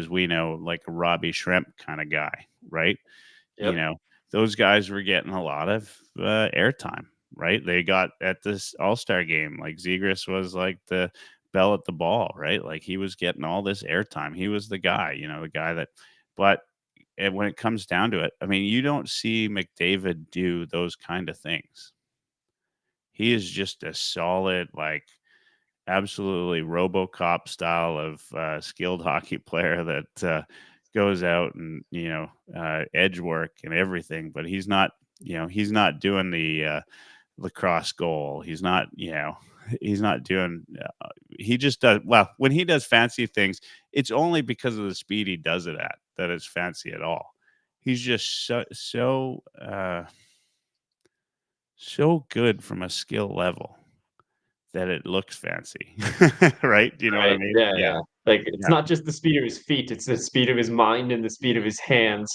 we know, like a Robbie Shrimp kind of guy, right? You Yep. know, those guys were getting a lot of airtime, right? They got at this All-Star game, like Zegras was like the bell at the ball, right? Like he was getting all this airtime. He was the guy, the guy that, but when it comes down to it, I mean, you don't see McDavid do those kind of things. He is just a solid, like absolutely RoboCop style of skilled hockey player that goes out and edge work and everything. But he's not doing the lacrosse goal. He's not doing. He just does well when he does fancy things. It's only because of the speed he does it at that it's fancy at all. He's just so good from a skill level that it looks fancy, right? Do you know what I Right. mean? Yeah, Yeah, yeah. Like, it's yeah, not just the speed of his feet, it's the speed of his mind and the speed of his hands.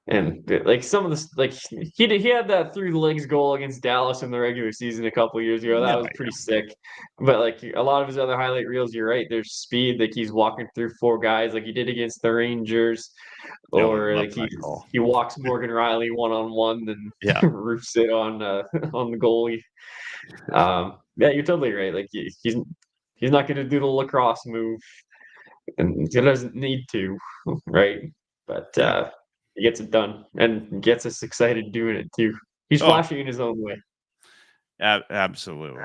And, like, some of the like, he had that through the legs goal against Dallas in the regular season a couple of years ago, that yeah, was pretty sick. But, like, a lot of his other highlight reels, you're right, there's speed, like, he's walking through 4 guys like he did against the Rangers, yeah. I or, love like, that goal. he walks Morgan Riley one-on-one and Yeah. roofs it on, on the goalie. Yeah, you're totally right, like, he's not gonna do the lacrosse move, and he doesn't need to, right? But, Yeah. he gets it done and gets us excited doing it too. He's Oh, flashy in his own way. absolutely.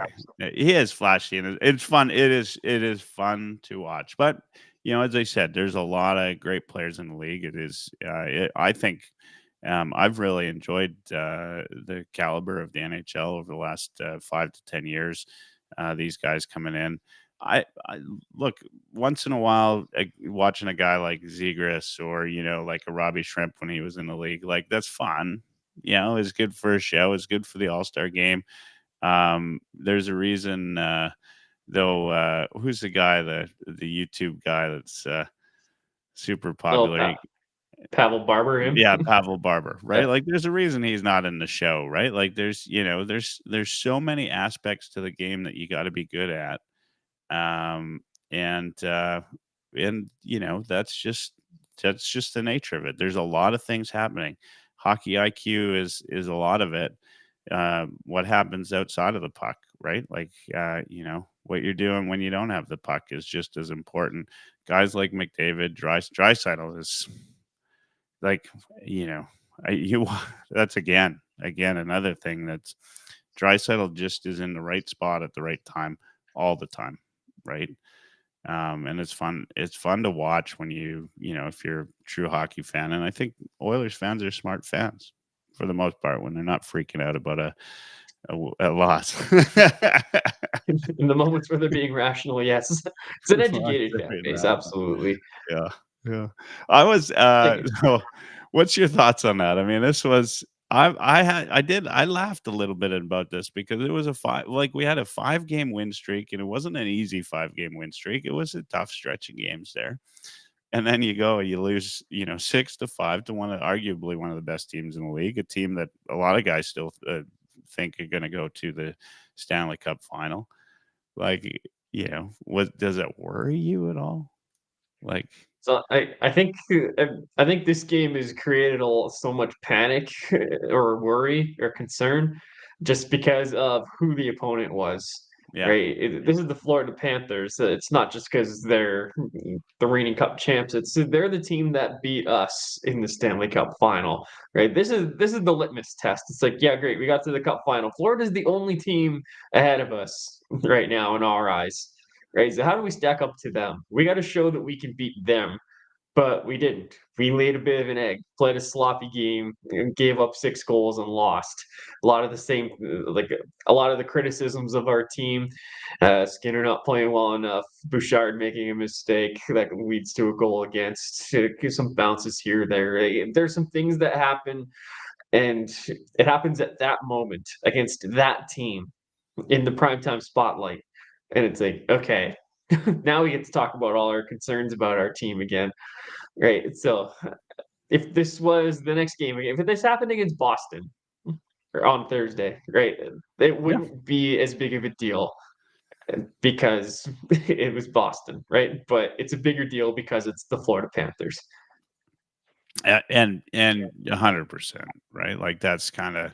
He is flashy, and it's fun. It is fun to watch. But as I said, there's a lot of great players in the league. It is. I think I've really enjoyed the caliber of the NHL over the last 5 to 10 years. These guys coming in. I look once in a while watching a guy like Zegras or like a Robbie Shrimp when he was in the league. Like that's fun. It's good for a show. It's good for the All-Star game. There's a reason, though. Who's the guy, the YouTube guy that's super Oh, popular? Pavel Barber, him? Yeah, Pavel Barber, Yeah. right? Like, there's a reason he's not in the show, right? Like, there's so many aspects to the game that you got to be good at, um, and that's just the nature of it. There's a lot of things happening. Hockey IQ is a lot of it. What happens outside of the puck, right? Like, what you're doing when you don't have the puck is just as important. Guys like McDavid, Draisaitl is like, you know, you that's again another thing that's Draisaitl just is in the right spot at the right time all the time, right? And it's fun. It's fun to watch when if you're a true hockey fan, and I think Oilers fans are smart fans for the most part when they're not freaking out about a loss. In the moments where they're being rational, yes. It's an educated fan base, absolutely. Yeah, yeah. I was Like, so what's your thoughts on that? I mean, this was I laughed a little bit about this because it was we had a 5-game win streak and it wasn't an easy 5-game win streak. It was a tough stretch of games there. And then you lose, 6-5 to arguably one of the best teams in the league, a team that a lot of guys still think are going to go to the Stanley Cup final. Like, what does it worry you at all? Like, so I think this game has created so much panic or worry or concern just because of who the opponent was, yeah, right? This is the Florida Panthers. It's not just because they're the reigning Cup champs. They're the team that beat us in the Stanley Cup final, right? This is the litmus test. It's like, yeah, great, we got to the Cup final. Florida's the only team ahead of us right now in our eyes. Right. So how do we stack up to them? We got to show that we can beat them, but we didn't. We laid a bit of an egg, played a sloppy game, and gave up 6 goals and lost. A lot of the same, like a lot of the criticisms of our team. Skinner not playing well enough, Bouchard making a mistake that leads to a goal against. Some bounces here, there. There's some things that happen, and it happens at that moment against that team in the primetime spotlight. And it's like, okay, now we get to talk about all our concerns about our team again, right? So if this was the next game, if this happened against Boston or on Thursday, right, it yeah. wouldn't be as big of a deal because it was Boston, right? But it's a bigger deal because it's the Florida Panthers. And 100%, right? Like that's kind of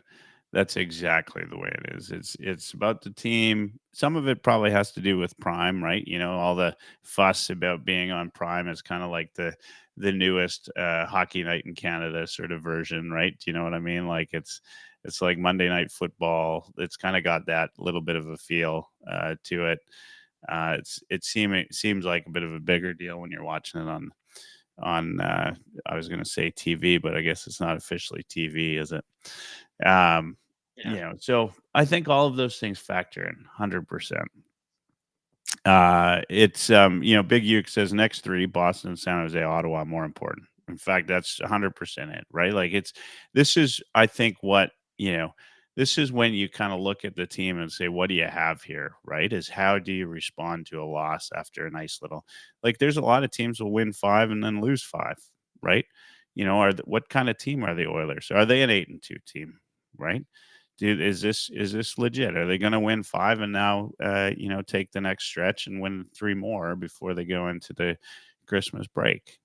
That's exactly the way it is. It's about the team. Some of it probably has to do with Prime, right? All the fuss about being on Prime is kind of like the newest hockey night in Canada sort of version, right? Do you know what I mean? Like it's like Monday Night Football. It's kind of got that little bit of a feel to it. It seems like a bit of a bigger deal when you're watching it on I was going to say TV, but I guess it's not officially TV, is it? Um, Yeah. so I think all of those things factor in 100%. It's Big Uke says next three: Boston, San Jose, Ottawa, more important. In fact, that's 100% it, right? Like this is, I think, what this is when you kind of look at the team and say, what do you have here, right? Is how do you respond to a loss after a nice little, like, there's a lot of teams will win 5 and then lose 5, right? What kind of team are the Oilers? Are they an 8-2 team, right? Dude, is this legit? Are they going to win 5 and now take the next stretch and win 3 more before they go into the Christmas break,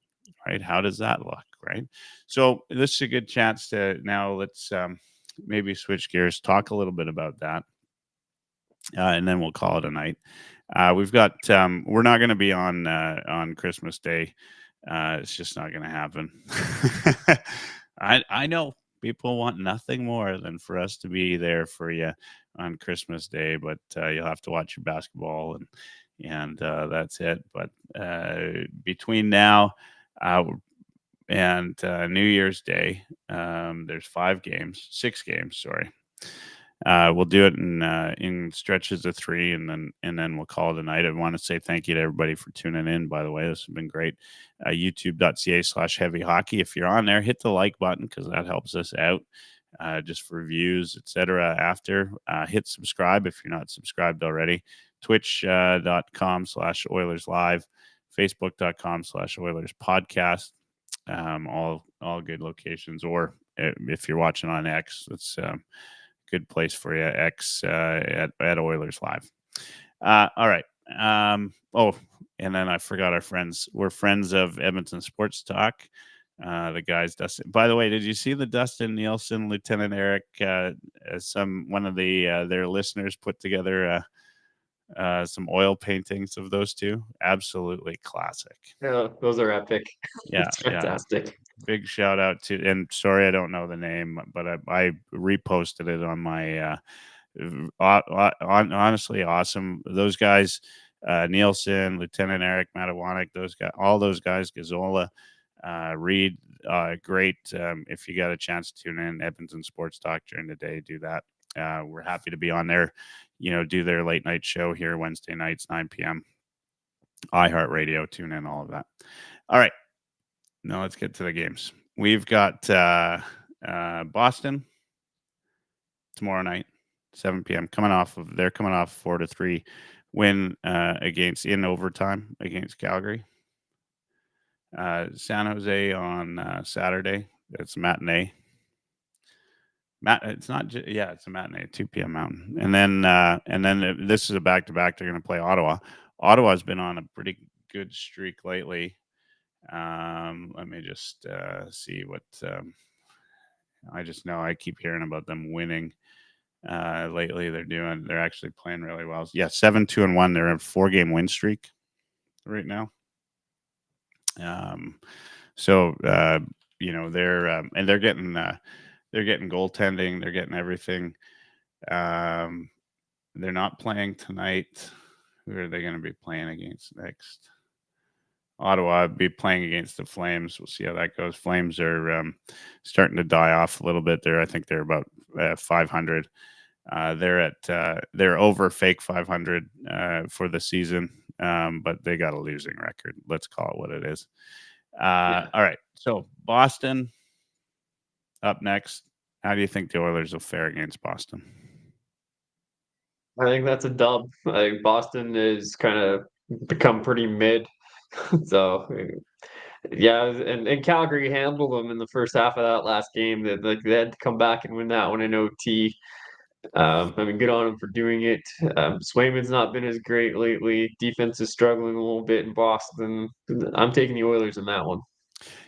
right? How does that look, right? So this is a good chance to now let's maybe switch gears, talk a little bit about that, and then we'll call it a night. We've got we're not going to be on Christmas Day. It's just not going to happen. I know people want nothing more than for us to be there for you on Christmas Day, but you'll have to watch your basketball and that's it. But between now and New Year's Day, there's 6 games. Sorry. We'll do it in stretches of 3, and then we'll call it a night. I want to say thank you to everybody for tuning in. By the way, this has been great. YouTube.ca/heavy hockey. If you're on there, hit the like button because that helps us out. Just for views, etc. After hit subscribe if you're not subscribed already. Twitch.com/Oilerslive, Facebook.com/Oilers podcast. All good locations. Or if you're watching on X, it's good place for you. X at Oilerslive. All right. And then I forgot our friends. We're friends of Edmonton Sports Talk. The guys, Dustin. By the way, did you see the Dustin Nielsen, Lieutenant Eric? One of their listeners put together some oil paintings of those two. Absolutely classic. Yeah, those are epic. Yeah, It's fantastic. Big shout out to, and sorry I don't know the name, but I reposted it on my honestly awesome. Those guys, Nielsen, Lieutenant Eric Matawanek, all those guys, Gazzola, Reed, great. If you got a chance to tune in Edmonton Sports Talk during the day, do that. We're happy to be on there, do their late night show here Wednesday nights, 9 p.m. iHeartRadio, tune in, all of that. All right. Now let's get to the games. We've got Boston tomorrow night, 7 p.m. They're coming off 4-3 win in overtime against Calgary. San Jose on Saturday. It's a matinee. It's not. It's a matinee, 2 p.m. Mountain, and then this is a back-to-back. They're going to play Ottawa. Ottawa's been on a pretty good streak lately. Let me just see what. I just know I keep hearing about them winning lately. They're actually playing really well. Yeah, 7-2-1. They're in a 4-game win streak right now. So they're getting goaltending. They're getting everything. They're not playing tonight. Who are they going to be playing against next? Ottawa be playing against the Flames. We'll see how that goes. Flames are starting to die off a little bit there. I think they're about 500. They're over fake 500 for the season, but they got a losing record. Let's call it what it is. All right. So Boston up next. How do you think the Oilers will fare against Boston? I think that's a dub. I think Boston is kind of become pretty mid. So yeah, and Calgary handled them in the first half of that last game. That they had to come back and win that one in OT. Good on them for doing it. Swayman's not been as great lately. Defense is struggling a little bit in Boston. I'm taking the Oilers in that one.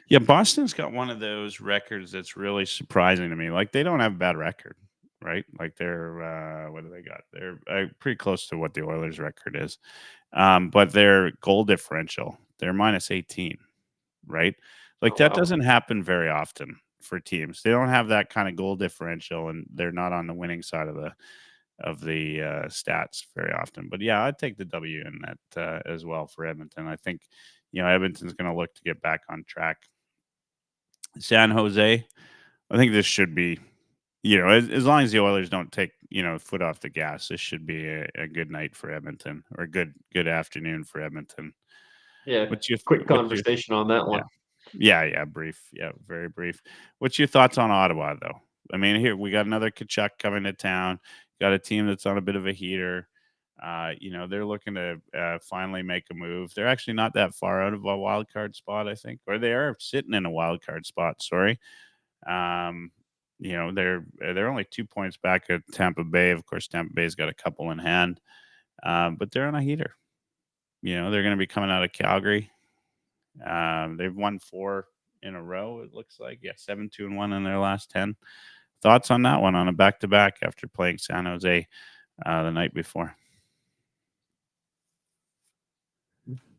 Yeah, Boston's got one of those records that's really surprising to me. Like, they don't have a bad record, right? Like they're what do they got? They're pretty close to what the Oilers' record is, but their goal differential, they're minus 18, right? Like Oh, that wow. doesn't happen very often for teams. They don't have that kind of goal differential, and they're not on the winning side of the stats very often. But yeah, I'd take the W in that as well for Edmonton. I think Edmonton's going to look to get back on track. San Jose, I think this should be, as long as the Oilers don't take foot off the gas, this should be a good night for Edmonton, or a good afternoon for Edmonton. Yeah, What's your quick what's your conversation on that one. yeah, brief. Yeah, very brief. What's your thoughts on Ottawa, though? I mean, here we got another Kachuk coming to town. Got a team that's on a bit of a heater. They're looking to finally make a move. They're actually not that far out of a wild card spot, I think, or they are sitting in a wild card spot. Sorry. They're only 2 points back at Tampa Bay. Of course, Tampa Bay's got a couple in hand, but they're on a heater. They're going to be coming out of Calgary. They've won 4 in a row, it looks like. Yeah, 7-2-1 in their last 10. Thoughts on that one on a back-to-back after playing San Jose the night before?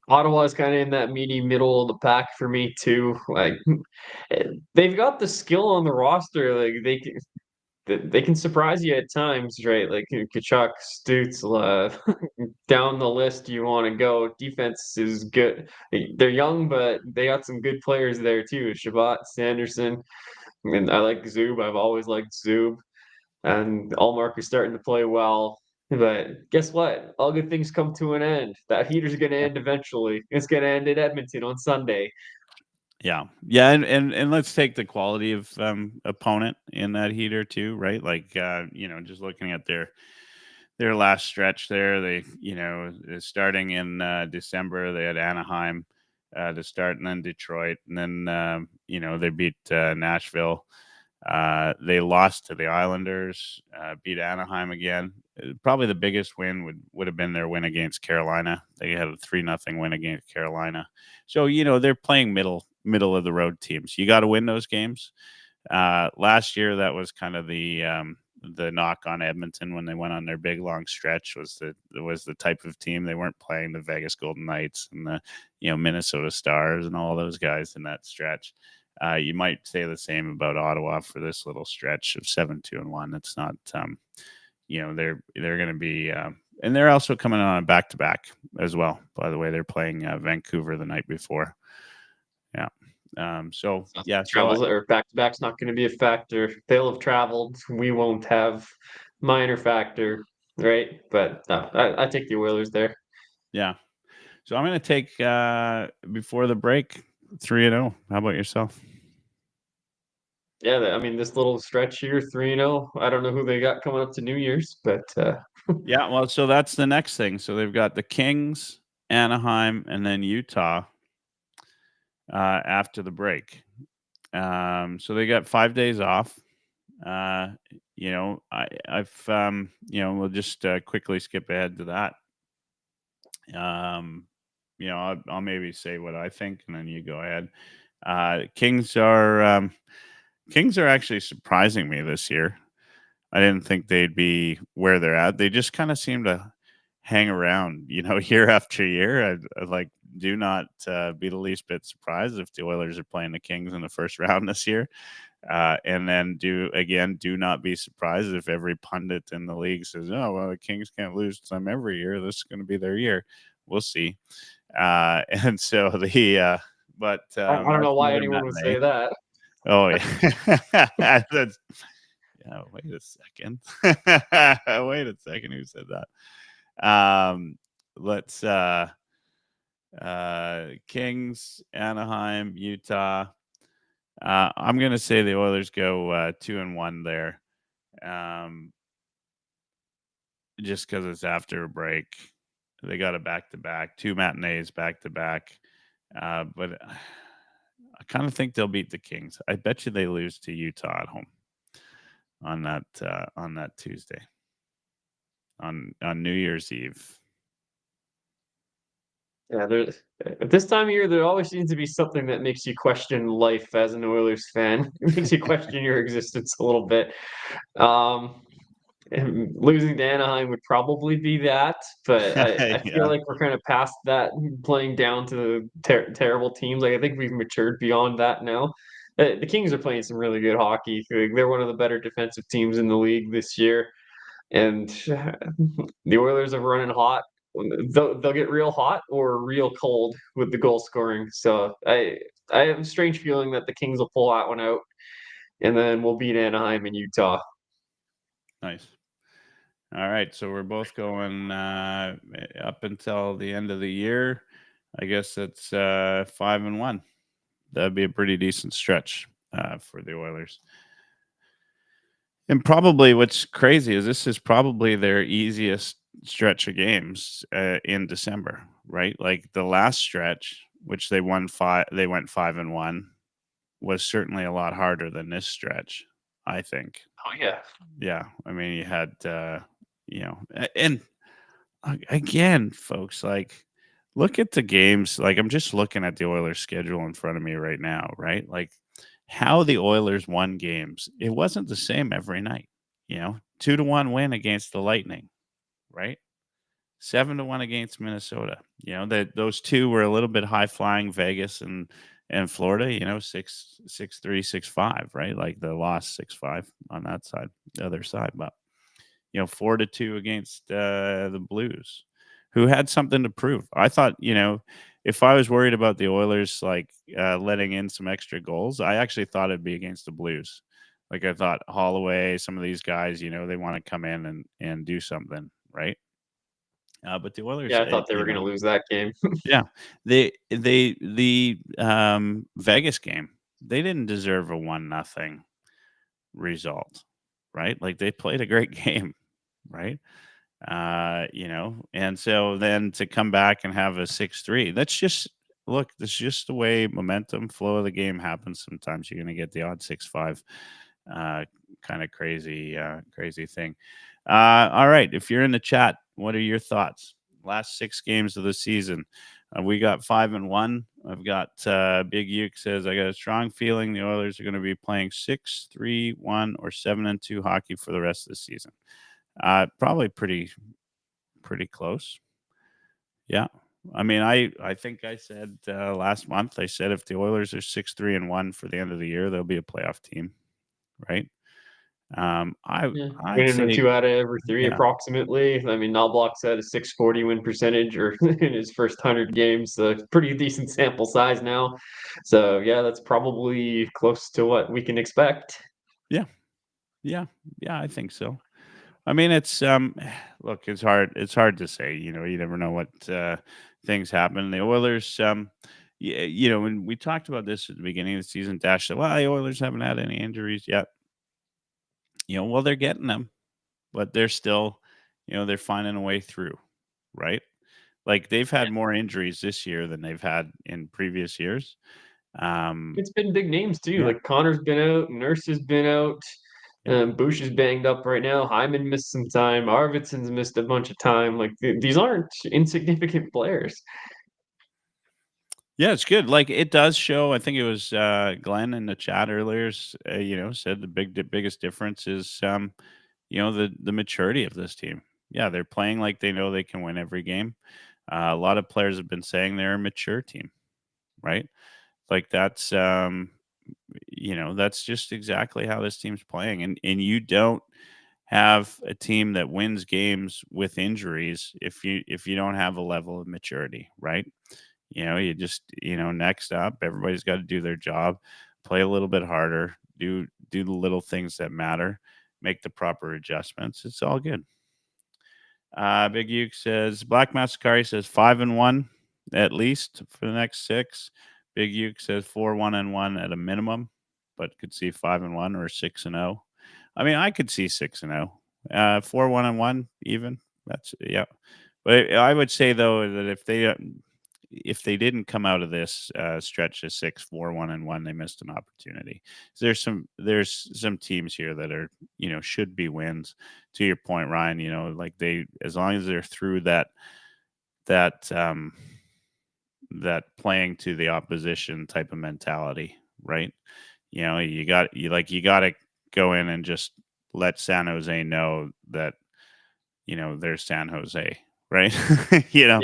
Ottawa is kind of in that meaty middle of the pack for me too. Like they've got the skill on the roster. Like they can surprise you at times, right? Like Kachuk, Stutz, down the list you want to go. Defense is good. They're young, but they got some good players there too. Shabbat, Sanderson, and I like Zub. I've always liked Zub, and Allmark is starting to play well. But guess what? All good things come to an end. That heater's going to end eventually. It's going to end in Edmonton on Sunday. Yeah, and let's take the quality of opponent in that heater too, right? Like just looking at their last stretch there, they starting in December, they had Anaheim to start, and then Detroit, and then they beat Nashville. They lost to the Islanders, beat Anaheim again. Probably the biggest win would have been their win against Carolina. They had a 3-0 win against Carolina. So they're playing middle of the road teams. You got to win those games. Last year, that was kind of the knock on Edmonton when they went on their big long stretch, was the type of team. They weren't playing the Vegas Golden Knights and the Minnesota Stars and all those guys in that stretch. You might say the same about Ottawa for this little stretch of 7-2-1. It's not, they're going to be, and they're also coming on a back-to-back as well. By the way, they're playing Vancouver the night before. Yeah. Travels or back-to-back's not going to be a factor. They'll have traveled. We won't have minor factor, right? But I take the Oilers there. Yeah. So I'm going to take before the break 3-0. How about yourself? Yeah, I mean, this little stretch here, 3-0. I don't know who they got coming up to New Year's, but yeah, well, so that's the next thing. So they've got the Kings, Anaheim, and then Utah after the break. So they got 5 days off. I've we'll just quickly skip ahead to that. I'll maybe say what I think, and then you go ahead. Kings are actually surprising me this year. I didn't think they'd be where they're at. They just kind of seem to hang around, year after year. I do not be the least bit surprised if the Oilers are playing the Kings in the first round this year. And then do not be surprised if every pundit in the league says, "Oh, well, the Kings can't lose to them every year. This is going to be their year." We'll see. And so but I don't know why anyone would say that. Oh yeah. That's, wait a second. Wait a second. Who said that? Let's Kings, Anaheim, Utah. I'm gonna say the Oilers go 2-1 there. Just because it's after a break. They got a back-to-back, 2 matinees back-to-back. But I kind of think they'll beat the Kings. I bet you they lose to Utah at home on that Tuesday, on New Year's Eve. Yeah, at this time of year, there always seems to be something that makes you question life as an Oilers fan. It makes you question your existence a little bit. And losing to Anaheim would probably be that, but I feel Yeah. like we're kind of past that, playing down to the terrible teams. Like, I think we've matured beyond that now. The Kings are playing some really good hockey. Like, they're one of the better defensive teams in the league this year, and the Oilers are running hot. They'll get real hot or real cold with the goal scoring. So I have a strange feeling that the Kings will pull that one out, and then we'll beat Anaheim and Utah. Nice. All right, so we're both going up until the end of the year. I guess it's 5-1. That'd be a pretty decent stretch for the Oilers. And probably what's crazy is this is probably their easiest stretch of games in December, right? Like the last stretch, which they went 5-1, was certainly a lot harder than this stretch, I think. Oh yeah. Yeah, I mean, you had, and again, folks, like, look at the games. Like, I'm just looking at the Oilers' schedule in front of me right now, right? Like, how the Oilers won games. It wasn't the same every night. 2-1 win against the Lightning, right? 7-1 against Minnesota. That those two were a little bit high flying. Vegas and Florida. 6-3, 6-5, right? Like the loss 6-5 on that side, the other side, but 4-2 against the Blues, who had something to prove. I thought, if I was worried about the Oilers like letting in some extra goals, I actually thought it'd be against the Blues. Like I thought Holloway, some of these guys, they want to come in and do something, right? But the Oilers, Yeah, I thought they were gonna lose that game. yeah, the Vegas game, they didn't deserve a 1-0 result, right? Like they played a great game, right? And so then to come back and have a 6-3, that's just the way momentum flow of the game happens. Sometimes you're going to get the odd 6-5 kind of crazy thing. All right, if you're in the chat, what are your thoughts? Last 6 games of the season, we got 5-1. I've got Big Uke says, I got a strong feeling the Oilers are going to be playing 6-3-1 or 7-2 hockey for the rest of the season. Probably pretty close. Yeah. I mean, I think I said last month, I said if the Oilers are 6-3-1 for the end of the year, they'll be a playoff team, right? Yeah, I'd winning say, 2 out of every 3 yeah, approximately. I mean, Knobloch had a 640 win percentage or in his first 100 games, so it's pretty decent sample size now. So, yeah, that's probably close to what we can expect. yeah, yeah, yeah. I think so. I mean, it's look, it's hard to say. You never know what things happen. The Oilers, when we talked about this at the beginning of the season, Dash said, "Well, the Oilers haven't had any injuries yet." Well, they're getting them, but they're still, they're finding a way through, right? Like they've had more injuries this year than they've had in previous years. Um, It's been big names too, yeah, like Connor's been out, Nurse has been out, yeah, Bush is banged up right now, Hyman missed some time, Arvidsson's missed a bunch of time. Like, these aren't insignificant players. yeah. It's good. Like it does show. I think it was Glenn in the chat earlier. Said the biggest difference is the maturity of this team. Yeah, they're playing like they know they can win every game. A lot of players have been saying they're a mature team, right? Like that's just exactly how this team's playing. And you don't have a team that wins games with injuries if you don't have a level of maturity, right? You just, next up, everybody's got to do their job, play a little bit harder, do the little things that matter, make the proper adjustments. It's all good. Big Uke says Black Masakari says 5-1 at least for the next 6. Big Uke says 4-1-1 at a minimum, but could see 5-1 or 6-0. I mean, I could see 6-0, 4-1-1 even. That's yeah. But I would say though that if they didn't come out of this stretch of 6-4-1-1, they missed an opportunity. There's some teams here that are should be wins. To your point, Ryan, like they, as long as they're through that that playing to the opposition type of mentality, right? You got to go in and just let San Jose know that, they're San Jose, right? Yeah,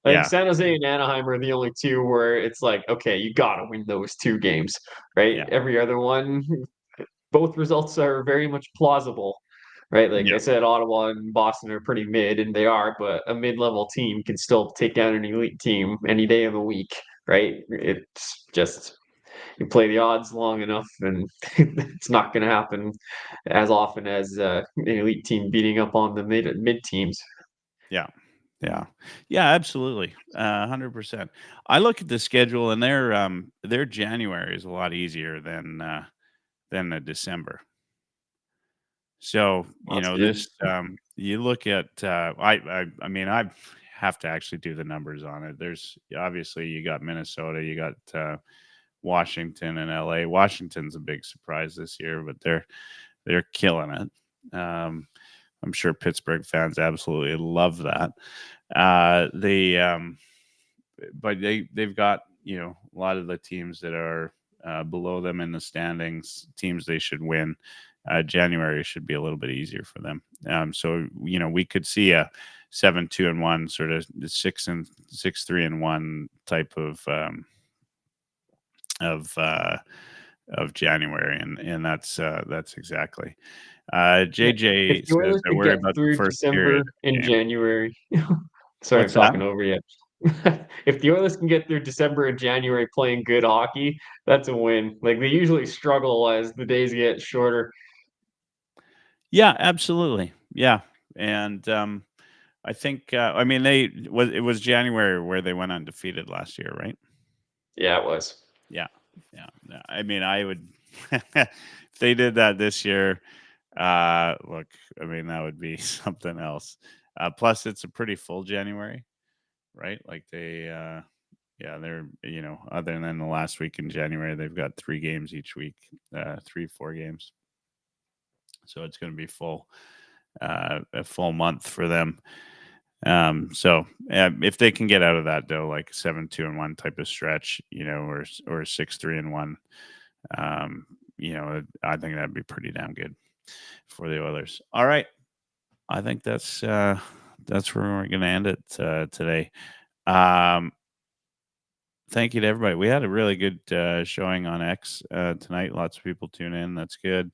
like Yeah, San Jose and Anaheim are the only two where it's like, okay, you gotta win those 2 games, right? yeah, Every other one, both results are very much plausible, right? Like yeah, I said, Ottawa and Boston are pretty mid, and they are, but a mid-level team can still take down an elite team any day of the week, right? It's just you play the odds long enough, and it's not going to happen as often as an elite team beating up on the mid teams. yeah. Yeah. Yeah, absolutely. 100%. I look at the schedule, and their January is a lot easier than the December. So, That's good. this you look at I mean, I have to actually do the numbers on it. There's obviously you got Minnesota, you got Washington and LA. Washington's a big surprise this year, but they're killing it. I'm sure Pittsburgh fans absolutely love that. They but they've got a lot of the teams that are below them in the standings, teams they should win. January should be a little bit easier for them. So we could see a 7-2-1 sort of 6-3-1 type of uh, of January, and that's exactly. Yeah. If JJ the says Oilers I could worry get about the through first period December of the and game. January, sorry, I'm What's that? talking over you. If the Oilers can get through December and January playing good hockey, that's a win. Like they usually struggle as the days get shorter. Yeah, absolutely. Yeah, and I think I mean it was January where they went undefeated last year, right? Yeah, it was. Yeah, yeah. No, I mean, I would if they did that this year. Look, I mean that would be something else. Plus, it's a pretty full January, right? Like yeah, they're other than the last week in January, they've got 3 games each week, 3-4 games, so it's going to be a full month for them. So if they can get out of that though, like 7-2-1 type of stretch, or 6-3-1, I think that'd be pretty damn good for the Oilers. All right, I think that's where we're going to end it today. Um, Thank you to everybody. We had a really good showing on X tonight. Lots of people tune in. That's good.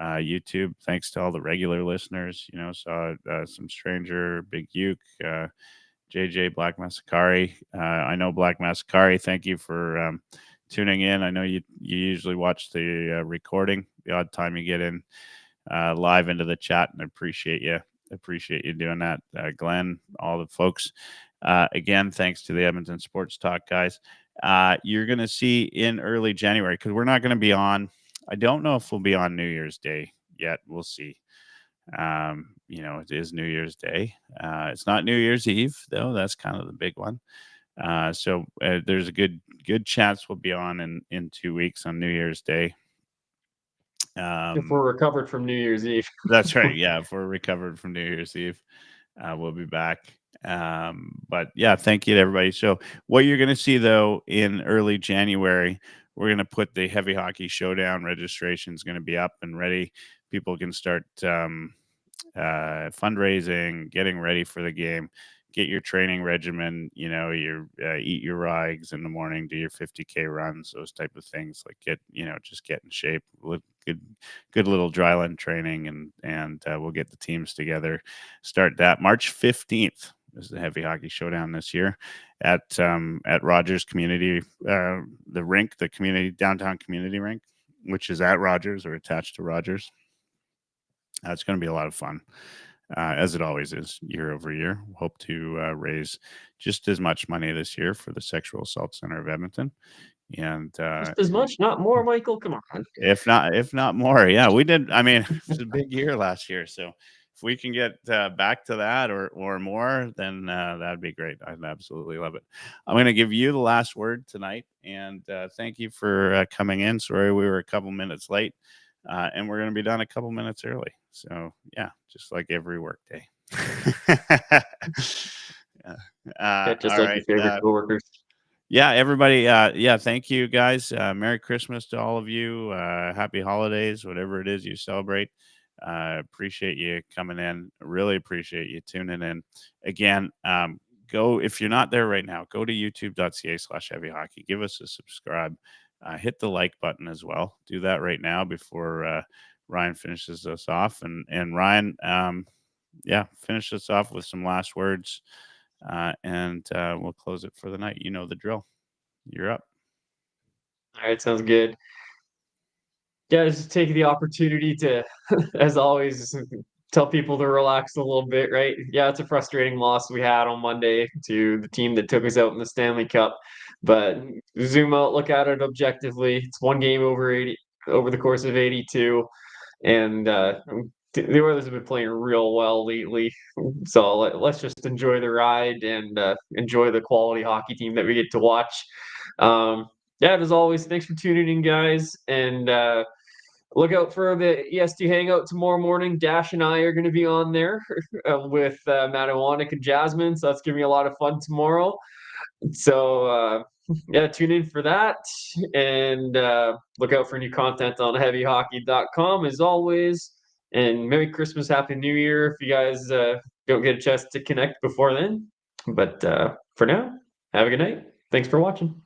YouTube, thanks to all the regular listeners. Saw some stranger, Big Uke, JJ, Black Masakari. I know Black Masakari. Thank you for tuning in. I know you usually watch the recording, the odd time you get in live into the chat, and I appreciate you. Appreciate you doing that, Glenn, all the folks. Again, thanks to the Edmonton Sports Talk guys. You're going to see in early January, because we're not going to be on. I don't know if we'll be on New Year's Day yet. We'll see. It is New Year's Day. It's not New Year's Eve, though. That's kind of the big one. So there's a good chance we'll be on in 2 weeks on New Year's Day. If we're recovered from New Year's Eve. That's right. Yeah, if we're recovered from New Year's Eve, we'll be back. But yeah, thank you to everybody. So what you're going to see though in early January, we're going to put the Heavy Hockey Showdown registration is going to be up and ready. People can start fundraising, getting ready for the game. Get your training regimen, your eat your rigs in the morning, do your 50K runs, those type of things. Like just get in shape. Good little dryland training, and we'll get the teams together. Start that March 15th is the Heavy Hockey Showdown this year at Rogers Community, the rink, the downtown community rink, which is at Rogers or attached to Rogers. It's going to be a lot of fun. As it always is year over year. We hope to raise just as much money this year for the Sexual Assault Center of Edmonton. And Just as much, not more, Michael. Come on. if not more. Yeah, we did. I mean, it's a big year last year. So if we can get back to that or more, then that'd be great. I'd absolutely love it. I'm going to give you the last word tonight. And thank you for coming in. Sorry we were a couple minutes late. And we're going to be done a couple minutes early. So, yeah, just like every work day. Just all like right. your favorite coworkers. Yeah, everybody. Thank you, guys. Merry Christmas to all of you. Happy holidays, whatever it is you celebrate. Appreciate you coming in. Really appreciate you tuning in. Again, go, if you're not there right now, go to youtube.ca/heavyhockey. Give us a subscribe. Hit the like button as well. Do that right now before Ryan finishes us off. And Ryan, finish us off with some last words, and we'll close it for the night. You know the drill. You're up. All right, sounds good. Yeah, just take the opportunity to, as always, tell people to relax a little bit, right? Yeah, it's a frustrating loss we had on Monday to the team that took us out in the Stanley Cup, but zoom out, look at it objectively. It's one game over the course of 82, and the Oilers have been playing real well lately. So let's just enjoy the ride and enjoy the quality hockey team that we get to watch. Yeah, as always, thanks for tuning in, guys, and look out for the EST Hangout tomorrow morning. Dash and I are going to be on there with Matt Iwanek and Jasmine, so that's going to be a lot of fun tomorrow. So, yeah, tune in for that, and look out for new content on heavyhockey.com as always. And Merry Christmas, Happy New Year if you guys don't get a chance to connect before then. But for now, have a good night. Thanks for watching.